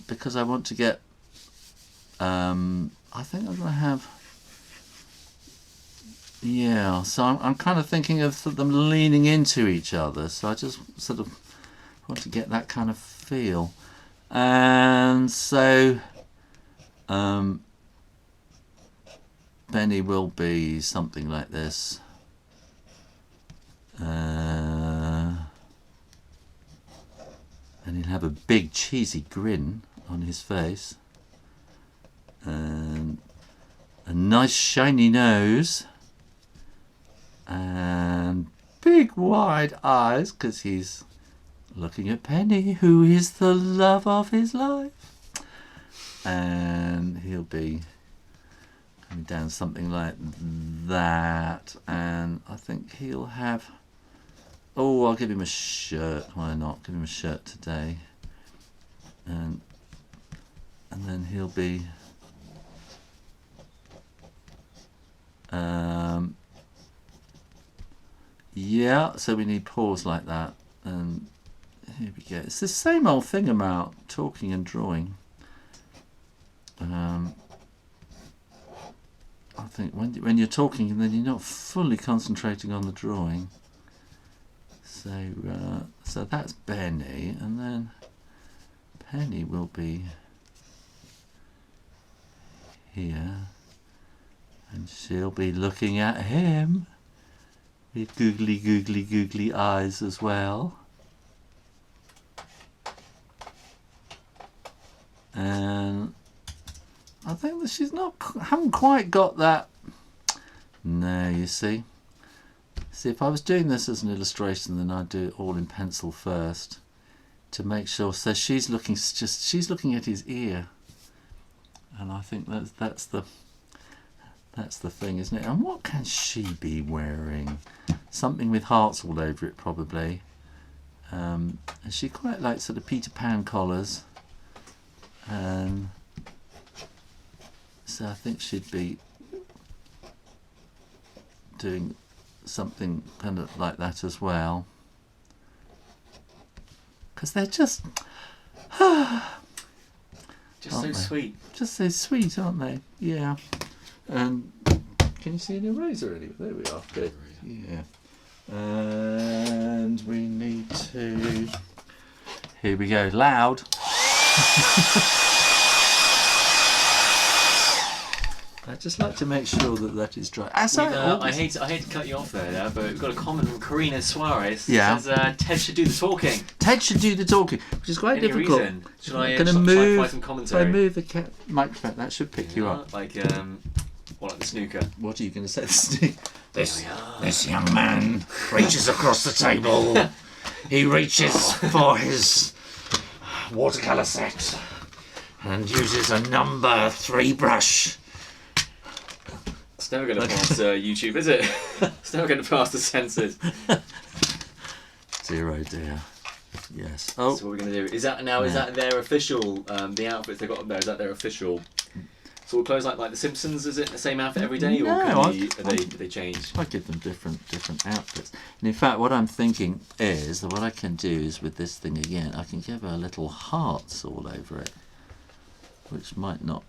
because I want to get I think I'm going to have, yeah, so I'm kind of thinking of them leaning into each other, so I just sort of want to get that kind of feel. And so Benny will be something like this. And he'll have a big cheesy grin on his face. And a nice shiny nose. And big wide eyes, because he's looking at Penny, who is the love of his life. And he'll be coming down something like that. And I think he'll have, oh, I'll give him a shirt. Why not? Give him a shirt today. And then he'll be yeah, so we need paws like that. And here we go. It's the same old thing about talking and drawing. I think when you're talking, and then you're not fully concentrating on the drawing. So so that's Benny, and then Penny will be here, and she'll be looking at him with googly eyes as well. And I think that she's haven't quite got that. No, you see. See, if I was doing this as an illustration, then I'd do it all in pencil first to make sure. So she's looking at his ear, and I think that's the thing, isn't it? And what can she be wearing? Something with hearts all over it, probably. And she quite likes sort of Peter Pan collars, and so I think she'd be doing something kind of like that as well, because they're just so sweet. Just so sweet, aren't they? Yeah. And can you see an eraser anywhere? There we are. Good. Yeah. And we need to. Here we go. Loud. I just like to make sure that is dry. I hate to cut you off there, but we've got a comment from Karina Suarez. Yeah. Says Ted should do the talking. Ted should do the talking, which is quite difficult. Reason? Should I going to move? Try some commentary. If I move the microphone, that should pick you up. Like like the snooker. What are you going to say? This young man reaches across the table. He reaches for his watercolour set and uses a number 3 brush. It's never going to pass YouTube, is it? It's never going to pass the censors. Dear, oh dear. Yes. Oh. So what we're going to do is that now? Is that their official? The outfits they got up there, is that their official? Sort of clothes like the Simpsons? Is it the same outfit every day, or do they change? I give them different outfits. And in fact, what I'm thinking is that what I can do is with this thing again, I can give her little hearts all over it, which might not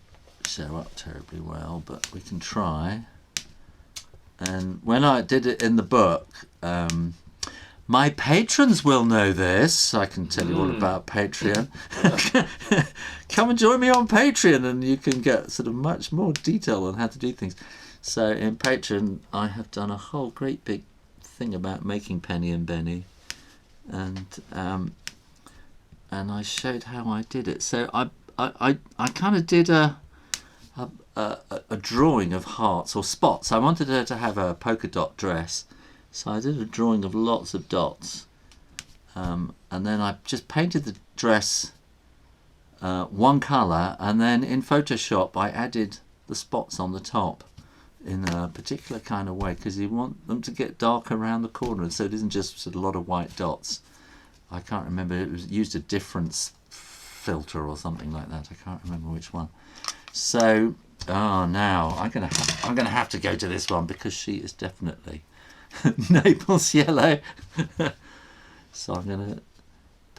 show up terribly well, but we can try. And when I did it in the book, my patrons will know this. I can tell you all about Patreon. Come and join me on Patreon, and you can get sort of much more detail on how to do things. So in Patreon, I have done a whole great big thing about making Penny and Benny, and I showed how I did it. So I kind of did a drawing of hearts or spots. I wanted her to have a polka dot dress, so I did a drawing of lots of dots, and then I just painted the dress one colour, and then in Photoshop I added the spots on the top in a particular kind of way, because you want them to get dark around the corner, so it isn't just sort of a lot of white dots. I can't remember, it was used a difference filter or something like that. I can't remember which one. So now I'm gonna have to go to this one, because she is definitely Naples yellow. So I'm gonna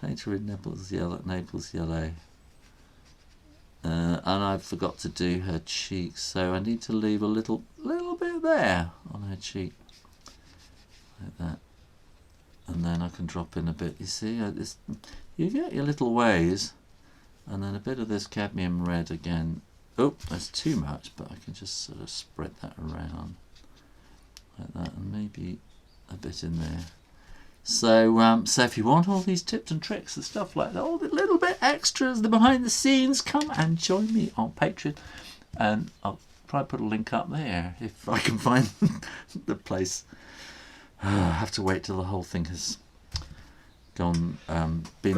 paint her in Naples yellow, And I forgot to do her cheeks, so I need to leave a little bit there on her cheek, like that. And then I can drop in a bit. You see, you get your little ways, and then a bit of this cadmium red again. Oh, that's too much, but I can just sort of spread that around like that, and maybe a bit in there. So, so if you want all these tips and tricks and stuff like that, all the little bit extras, the behind the scenes, come and join me on Patreon, and I'll probably put a link up there if I can find the place. I have to wait till the whole thing has gone, been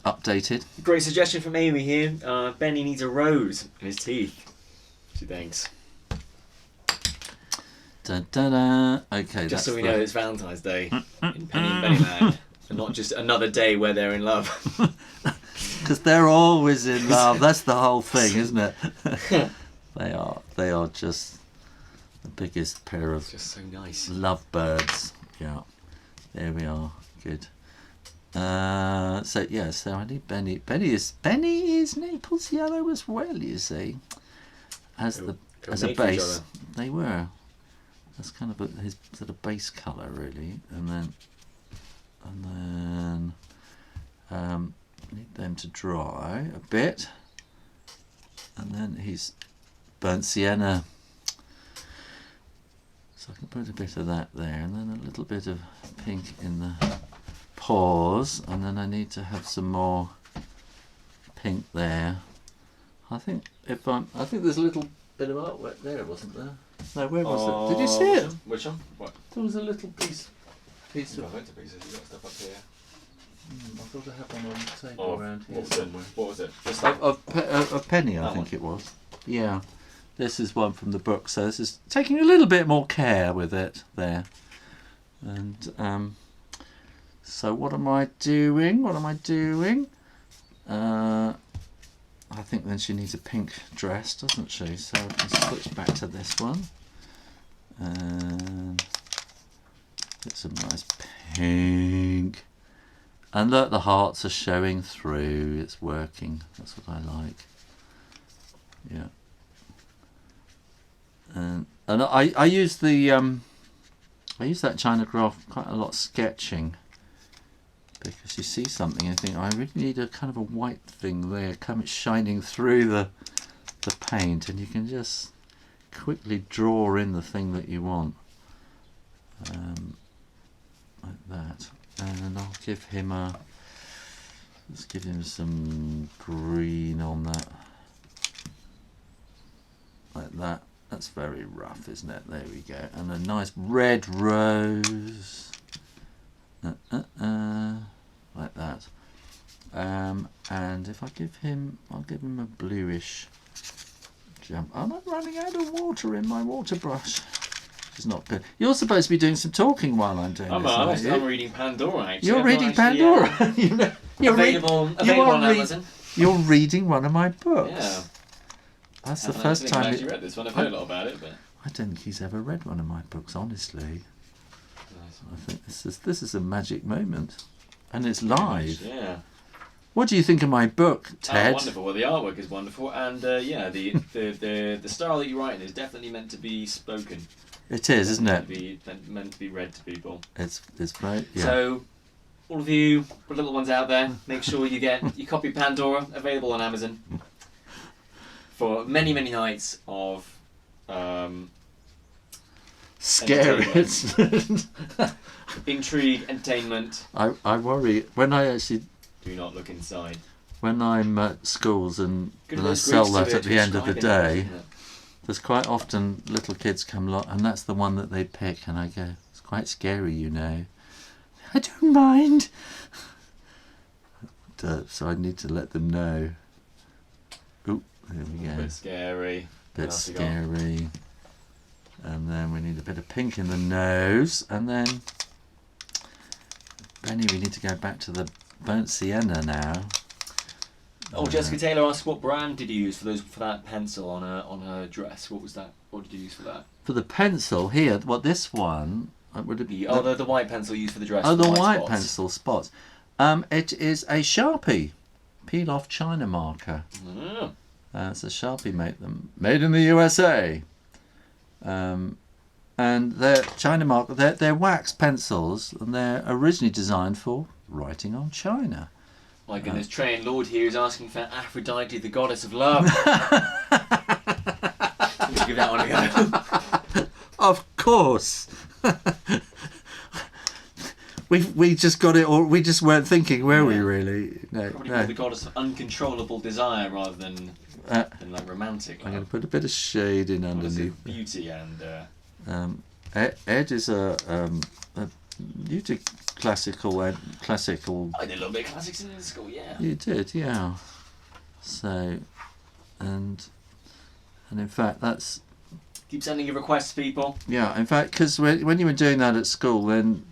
updated. Great suggestion from Amy here. Benny needs a rose in his teeth. She thinks. Da, da, da. Okay, just so we know it's Valentine's Day in Penny and Bennyland, and not just another day where they're in love. Because they're always in love. That's the whole thing, isn't it? They are just the biggest pair of just so nice lovebirds. Yeah, there we are. Good. So yeah, so I need Benny. Benny is Naples yellow as well. You see, as a base. They were. That's kind of his sort of base colour, really, and then need them to dry a bit, and then he's burnt sienna, so I can put a bit of that there, and then a little bit of pink in the paws, and then I need to have some more pink there. I think there's a little bit of artwork there, wasn't there? No, where was it? Did you see it? Which one? What? There was a little piece of... I went to pieces. You got stuff up here. I thought I had one on the table around here somewhere. What was it? Of Penny, I think one. it was. Yeah. This is one from the book, so this is taking a little bit more care with it there. And so what am I doing? I think then she needs a pink dress, doesn't she? So I can switch back to this one and get some nice pink. And look, the hearts are showing through. It's working. That's what I like. Yeah. And I use that China craft quite a lot sketching. Because you see something and you think, I really need a kind of a white thing there, come shining through the paint, and you can just quickly draw in the thing that you want, like that. And I'll give him let's give him some green on that, like that. That's very rough, isn't it? There we go. And a nice red rose. Like that. And if I give him, I'll give him a bluish jump. I'm not running out of water in my water brush, which is not good. You're supposed to be doing some talking while I'm doing this. I'm reading Pandora, actually. You're reading Pandora. You're available on Amazon. You're reading one of my books. Yeah. That's the first time. I've actually read this one. I've heard a lot about it, but I don't think he's ever read one of my books, honestly. Nice. I think this is a magic moment, and it's live. Yeah. What do you think of my book, Ted? Wonderful. Well, the artwork is wonderful, and yeah, the style that you write in is definitely meant to be spoken. It is, isn't it? Meant to be read to people. It's great. Yeah. So, all of you little ones out there, make sure you get your copy of Pandora, available on Amazon, for many nights of scary. Intrigue, entertainment. I worry when I actually do not look inside. When I'm at schools and I sell that at the end of the day. There's quite often little kids come along, and that's the one that they pick, and I go, it's quite scary, you know. I don't mind. So I need to let them know. Oop, there we go. A bit scary. Bit scary. And then we need a bit of pink in the nose, and then Benny, we need to go back to the burnt sienna now. Oh, Jessica Taylor asked, what brand did you use for that pencil on her dress? What was that? What did you use for that? For the pencil here, this one would it be? The white pencil used for the dress. Oh, the white pencil spots. It is a Sharpie peel off China marker. So Sharpie made them. Made in the USA. And they're China mark. They're wax pencils, and they're originally designed for writing on china. My goodness, Trey and Lord here is asking for Aphrodite, the goddess of love. Give that one a go. Of course. we just got it, or we just weren't thinking, were we? Really? No. Probably more the goddess of uncontrollable desire rather than like romantic. I'm going to put a bit of shade in underneath. Beauty and. Ed is you did classical. I did a little bit of classics in school, yeah. You did, yeah. So, and in fact, that's. Keep sending your requests, people. Yeah, in fact, because when you were doing that at school, then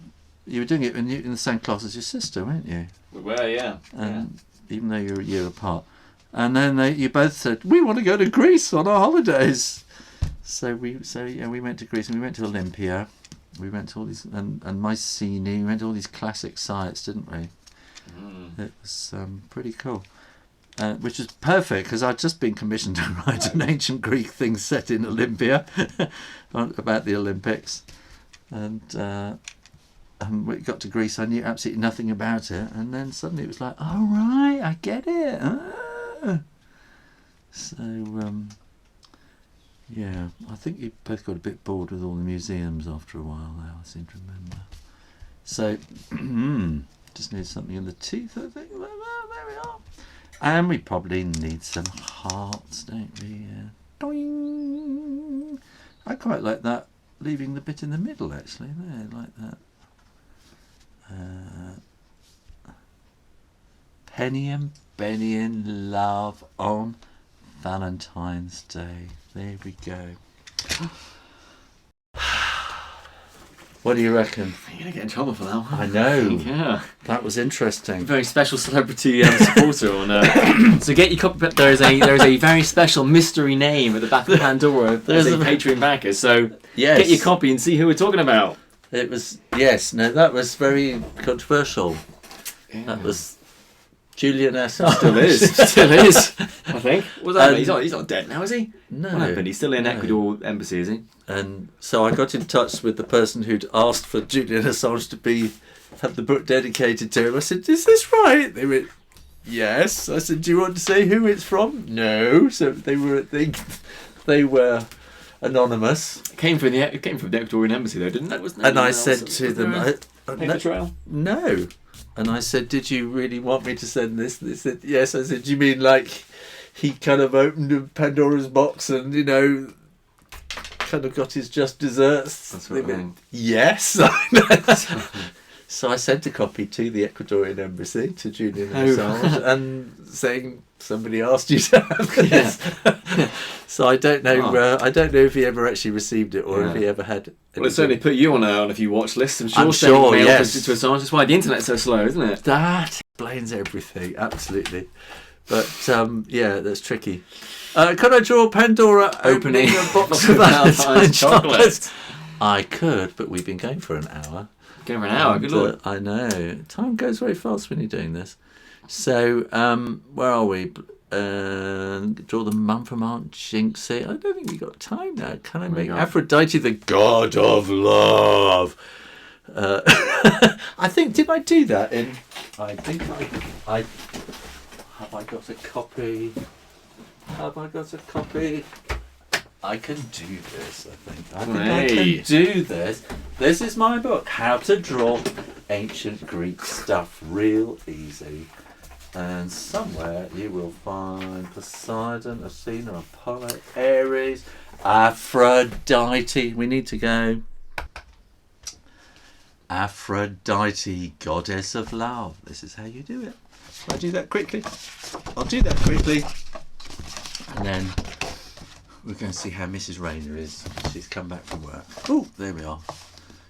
you were doing it in the same class as your sister, weren't you? We were, yeah. And even though you're a year apart, and then you both said we want to go to Greece on our holidays. So we went to Greece and we went to Olympia. We went to all these and Mycenae. We went to all these classic sites, didn't we? It was pretty cool. Which is perfect because I'd just been commissioned to write an ancient Greek thing set in Olympia about the Olympics, and we got to Greece. I knew absolutely nothing about it, and then suddenly it was like, "Oh right, I get it." So yeah, I think you both got a bit bored with all the museums after a while. Now I seem to remember. So just need something in the teeth, I think. There we are. And we probably need some hearts, don't we? Doing. I quite like that, leaving the bit in the middle, actually. There, like that. Penny and Benny in love on Valentine's Day. There we go. What do you reckon? You're going to get in trouble for that one. I know. Yeah. That was interesting. Very special celebrity supporter on. So get your copy. There is a very special mystery name at the back of Pandora. There's a Patreon backer. So get your copy and see who we're talking about. It was that was very controversial. Yeah. That was Julian Assange. Still is. I think. What's that? He's not dead now, is he? No. What happened? He's still in Ecuador embassy, is he? And so I got in touch with the person who'd asked for Julian Assange to have the book dedicated to him. I said, "Is this right?" They went, "Yes." I said, "Do you want to say who it's from?" No. So they were anonymous. It came from the Ecuadorian embassy, though, didn't it? And I said to them, paper trail? No. And I said, "Did you really want me to send this?" They said, "Yes." I said, "Do you mean like he kind of opened Pandora's box and, kind of got his just desserts?" That's what I mean. Yes. So I sent a copy to the Ecuadorian embassy, to Julian Assange, and saying somebody asked you to have this. Yeah. So I don't know. I don't know if he ever actually received it or if he ever had. Well, it certainly put you on a few watch lists. I'm sure. Yes. To Assange. That's why the internet's so slow, isn't it? That explains everything. Absolutely. But that's tricky. Could I draw Pandora opening a box of Valentine chocolates? I could, but we've been going for an hour. Going for an hour, good lord. I know. Time goes very fast when you're doing this. So, where are we? Draw the mum from Aunt Jinxie. I don't think we've got time now. Can I make Aphrodite the god of love? I think, did I do that in... I think I... Have I got a copy? I can do this, I think. I can do this. This is my book, How to Draw Ancient Greek Stuff Real Easy. And somewhere you will find Poseidon, Athena, Apollo, Ares, Aphrodite. We need to go. Aphrodite, goddess of love. This is how you do it. Shall I do that quickly? I'll do that quickly. And then we're going to see how Mrs. Rayner is. She's come back from work. Oh, there we are.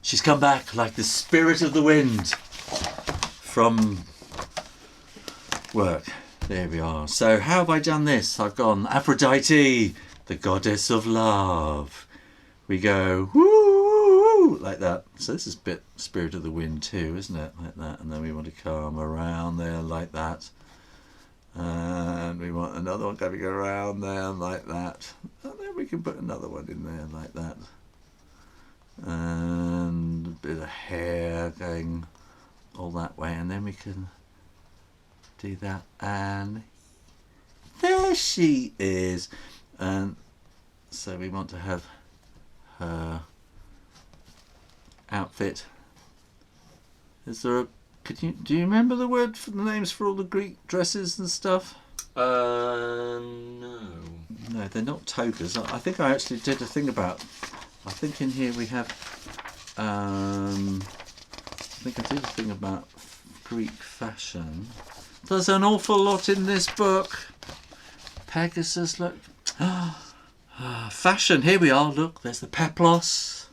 She's come back like the spirit of the wind from work. There we are. So how have I done this? I've gone Aphrodite, the goddess of love. We go woo like that. So this is a bit spirit of the wind too, isn't it? Like that. And then we want to come around there like that. And we want another one going around there like that. And then we can put another one in there like that. And a bit of hair going all that way. And then we can do that. And there she is. And so we want to have her outfit. Is there a... do you remember the word for the names for all the Greek dresses and stuff? No. No, they're not togas. I think I actually did a thing about... I think in here we have... I think I did a thing about Greek fashion. There's an awful lot in this book. Pegasus, look. Fashion, here we are, look. There's the peplos.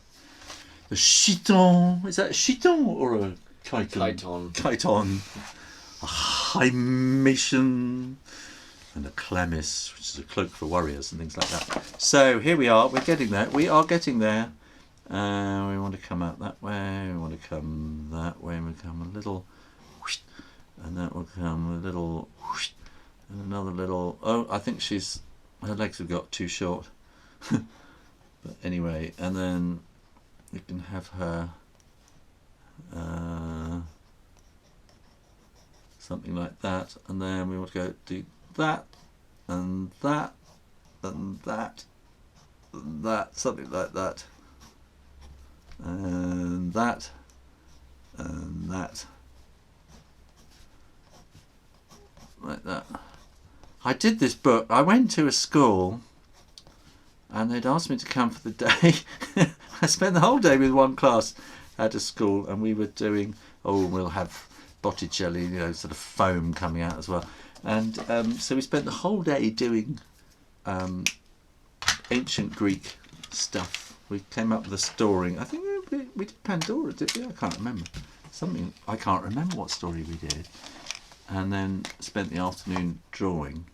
The chiton. Is that a chiton or a... chiton, a hymation, and a chlamys, which is a cloak for warriors and things like that. So here we are, we're getting there. We are getting there. We want to come out that way, we want to come that way, and we come a little, whoosh, and that will come a little, whoosh, and another little. Oh, I think her legs have got too short. But anyway, and then we can have her. Something like that, and then we want to go do that and that and that and that, something like that, and that and that, like that. I did this book. I went to a school and they'd asked me to come for the day. I spent the whole day with one class at a school, and we were doing, we'll have Botticelli, sort of foam coming out as well. And so we spent the whole day doing ancient Greek stuff. We came up with a story. I think we did Pandora, did we? I can't remember. I can't remember what story we did. And then spent the afternoon drawing.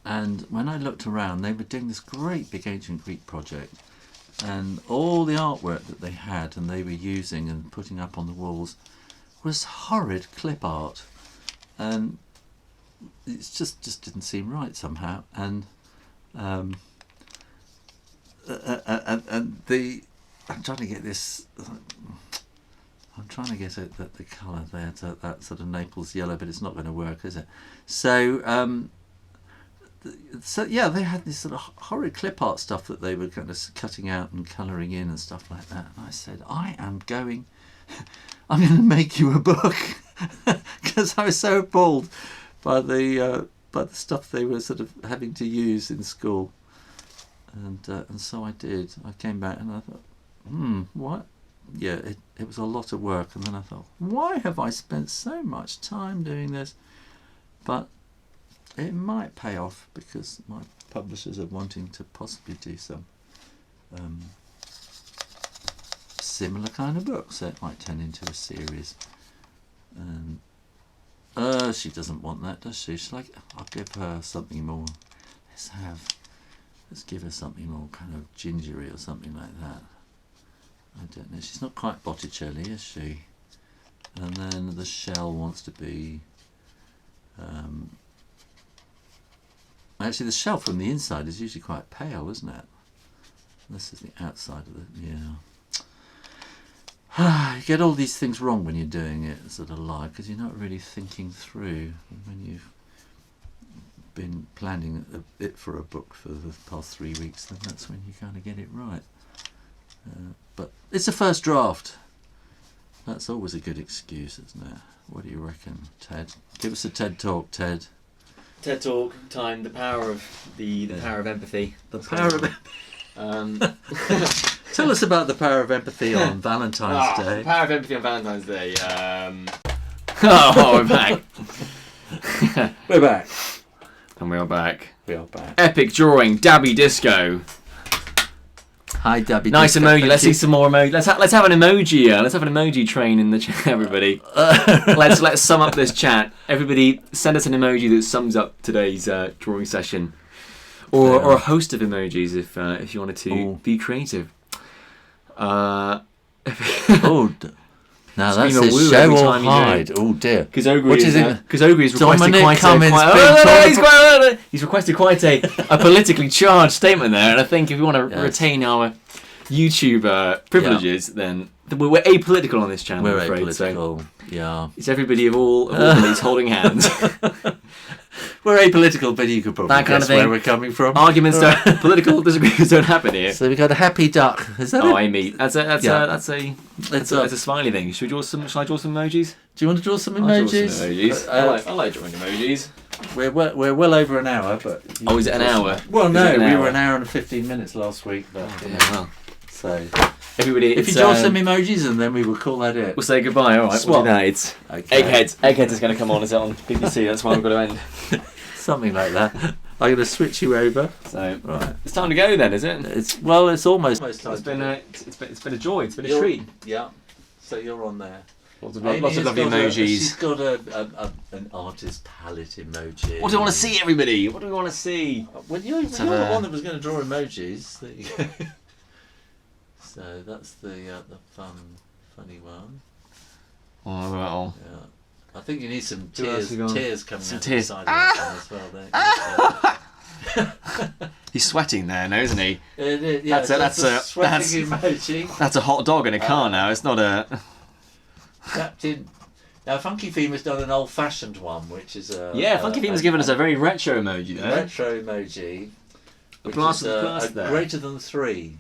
And when I looked around, they were doing this great big ancient Greek project. And all the artwork that they had and they were using and putting up on the walls was horrid clip art, and it just didn't seem right somehow. And I'm trying to get this. I'm trying to get the colour there to that sort of Naples yellow, but it's not going to work, is it? So yeah, they had this sort of horrid clip art stuff that they were kind of cutting out and colouring in and stuff like that. And I said, I'm going to make you a book, because I was so appalled by the stuff they were sort of having to use in school. And so I did. I came back and I thought, what? Yeah, it was a lot of work. And then I thought, why have I spent so much time doing this? But it might pay off, because my publishers are wanting to possibly do some similar kind of books, so it might turn into a series. And she doesn't want that, does she? She's like, I'll give her something more. Let's give her something more kind of gingery or something like that. I don't know. She's not quite Botticelli, is she? And then the shell wants to be. Actually, the shell from the inside is usually quite pale, isn't it? This is the outside of it. Yeah. You get all these things wrong when you're doing it sort of live, because you're not really thinking through. When you've been planning it for a book for the past 3 weeks, then that's when you kind of get it right. But it's a first draft. That's always a good excuse, isn't it? What do you reckon, Ted? Give us a TED talk, Ted. TED talk time. The power of the power of empathy. The power of Tell us about the power of empathy on Valentine's Day. The power of empathy on Valentine's Day. We're back. We're back. And we are back. We are back. Epic drawing, Dabby Disco. Hi, Dabby. Nice Disco, emoji. Let's see some more emoji. Let's have an emoji. Let's have an emoji train in the chat, everybody. Let's sum up this chat. Everybody, send us an emoji that sums up today's drawing session, or a host of emojis if you wanted to be creative. Now that's scream a his woo show every or time you do hide. it. Oh dear. Because Ogre What is do you think? because Ogre is requested Dominic quite Cummins a he's requested quite a politically charged statement there, and I think if we want to retain our YouTube privileges, then we're apolitical on this channel. We're I'm afraid, apolitical. So Yeah. it's everybody of all beliefs holding hands. We're apolitical, but you could probably That kind guess of thing. where we're coming from. Arguments don't, political disagreements don't happen here. So we got a happy duck. Is that Oh, it? I meet. That's a smiley thing. Shall I draw some emojis? Do you want to draw some I'll draw emojis? some emojis. I like drawing emojis. We're well over an hour, but Oh, is it an hour? Well, Is no, it an we hour? were an hour and 15 minutes last week, but Well, so everybody, if you draw some emojis, and then we will call that it. we'll say goodbye. All right, Swap. we'll do that. It's Okay. Eggheads. Eggheads is going to come on. Is it on BBC? That's why we've got to end. Something like that. I'm going to switch you over. So Right. it's time to go then, is it? It's almost time. It's been a joy. It's been a You're- treat. Yeah. So you're on there. Lots of Amy lovely has got emojis. she's got an artist palette emoji. What do you want to see, everybody? What do we want to see? Well, you're have the a- one that was going to draw emojis. There you go. So that's the funny one. Oh, well. Yeah. I think you need some Who else tears. we got? Tears coming Some out tears. of the side of that one as well. There. He's sweating there now, isn't he? It is, yeah, That's a sweating emoji. That's a hot dog in a car now. It's not a. Captain. Now, Funky Theme has done an old-fashioned one, which is a Funky Theme's given us a very retro emoji there. retro emoji. Which blast is of the glass there. greater than 3.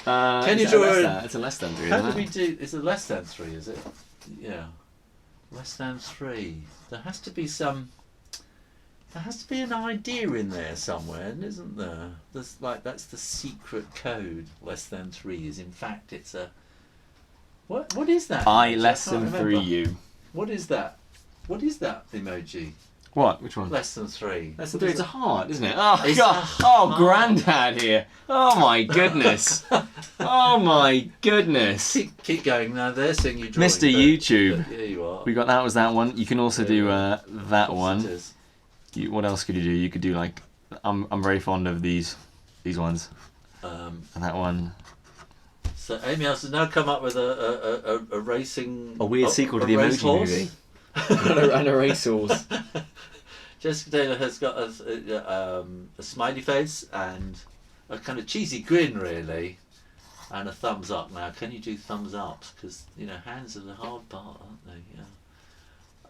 Can you draw It's a less than 3. How isn't do we it? do? Is it less than 3? Is it? Yeah, less than 3. There has to be some. There has to be an idea in there somewhere, isn't there? That's the secret code. Less than 3 is in fact it's a. What is that? I emoji? less can't than remember. 3 you. What is that? What is that emoji? What? Which one? Less than 3. Less than 3. It's a heart, isn't it? Oh It's God! a Oh, heart. Grandad here! Oh my goodness! Oh my goodness! Keep going now. They're seeing you drawing. Mr. but- YouTube. but here you are. We got that was that one. You can also do that Of course one. it is. What else could you do? You could do like I'm very fond of these ones and that one. So Amy has now come up with a racing. A weird sequel to the race Emoji horse. Movie. and a racehorse. Jessica Taylor has got a smiley face and a kind of cheesy grin, really, and a thumbs up. Now, can you do thumbs ups? Because hands are the hard part, aren't they?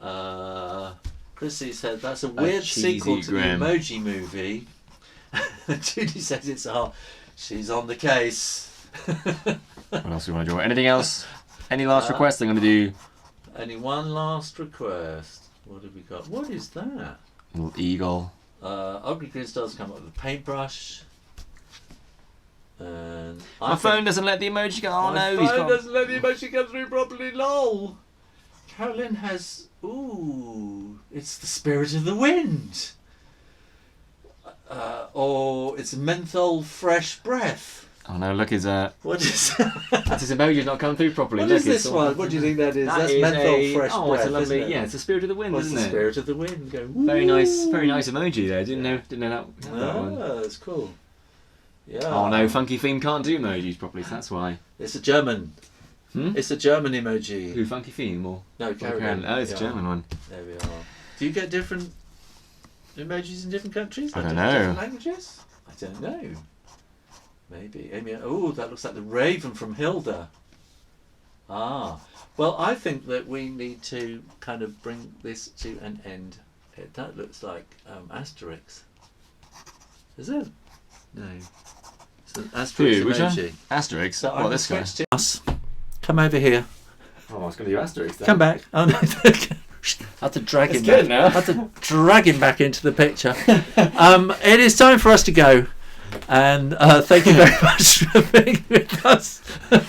Yeah. Chrissy said that's a weird cheesy sequel to grin. the Emoji Movie. Judy says it's hard. She's on the case. What else do you want to draw? Anything else? Any last requests? I'm going to do Only one last request. What have we got? What is that? a little eagle. Ugly Green Stars come up with a paintbrush. And My phone doesn't let the emoji go. Oh my no, he's phone gone. doesn't let the emoji come through properly. Lol. Carolyn has. Ooh, it's the spirit of the wind. Or it's menthol fresh breath. Oh no, look, his What is his emoji's not come through properly. What Look, is this it's all- one? What do you think that is? That That's is menthol fresh oh, breath. it's a lovely, isn't it? yeah, it's the spirit of the wind, What's isn't the it? spirit of the wind? Go, Very nice "Woo." emoji there. Didn't know that one. That's cool. Yeah. Oh no, Funky Theme can't do emojis properly, so that's why. It's a German. Hmm? It's a German emoji. Who, Funky Theme or? No, Carolyn. Oh, it's a Yeah. German one. There we are. Do you get different emojis in different countries? I don't Different know. languages? I don't know. Maybe. Amy. Oh, that looks like the raven from Hilda. Ah. Well, I think that we need to kind of bring this to an end. That looks like Asterix. Is it? No. It's an Asterix Who, which one? emoji. Asterix. So What, I'm this guy? switched to us. Come over here. Oh, I was going to do Asterix then. Come back. Oh no. I had to drag It's him good back. now. I had to drag him back into the picture. It is time for us to go. And thank you very much for being with us. Thanks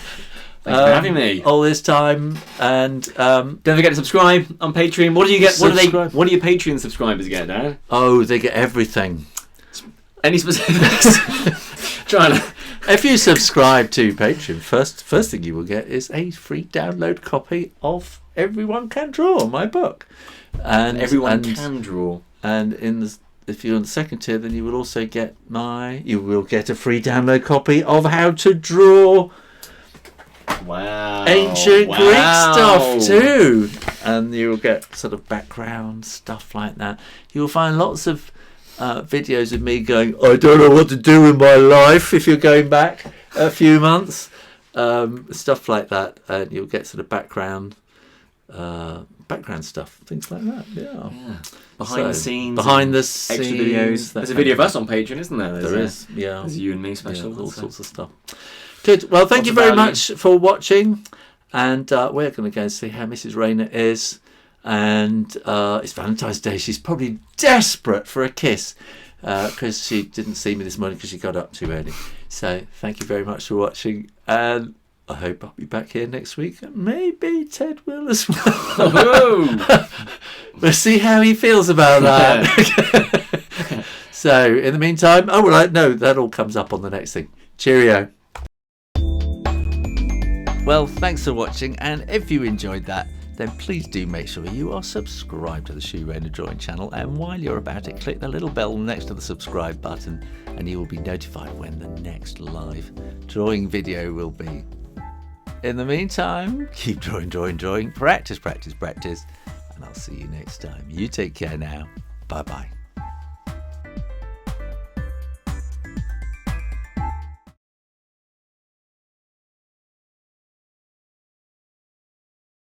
for having me. All this time. And Don't forget to subscribe on Patreon. What do you get? Subscribe. What do your Patreon subscribers get, Dan? they get everything. Any specifics? Trying to. If you subscribe to Patreon, first thing you will get is a free download copy of Everyone Can Draw, my book. And Everyone can draw. And if you're on the second tier, then you will also get a free download copy of How to Draw Wow. Ancient Greek stuff too. And you'll get sort of background stuff like that. You'll find lots of videos of me going, I don't know what to do with my life, if you're going back a few months. Stuff like that. And you'll get sort of background stuff, things like that. Yeah. Behind the scenes. Extra videos. There's a video of us on Patreon, isn't there? There is, yeah. There's you and me special. All sorts of stuff. Good. Well, thank you very much for watching. And we're going to go and see how Mrs. Rayner is. And it's Valentine's Day. She's probably desperate for a kiss because she didn't see me this morning because she got up too early. So thank you very much for watching. And I hope I'll be back here next week. Maybe Ted will as well. We'll see how he feels about that. So in the meantime, that all comes up on the next thing. Cheerio. Well, thanks for watching, and if you enjoyed that, then please do make sure you are subscribed to the Shoo Rayner Drawing channel, and while you're about it, click the little bell next to the subscribe button and you will be notified when the next live drawing video will be. In the meantime, keep drawing, practice, and I'll see you next time. You take care now. Bye-bye.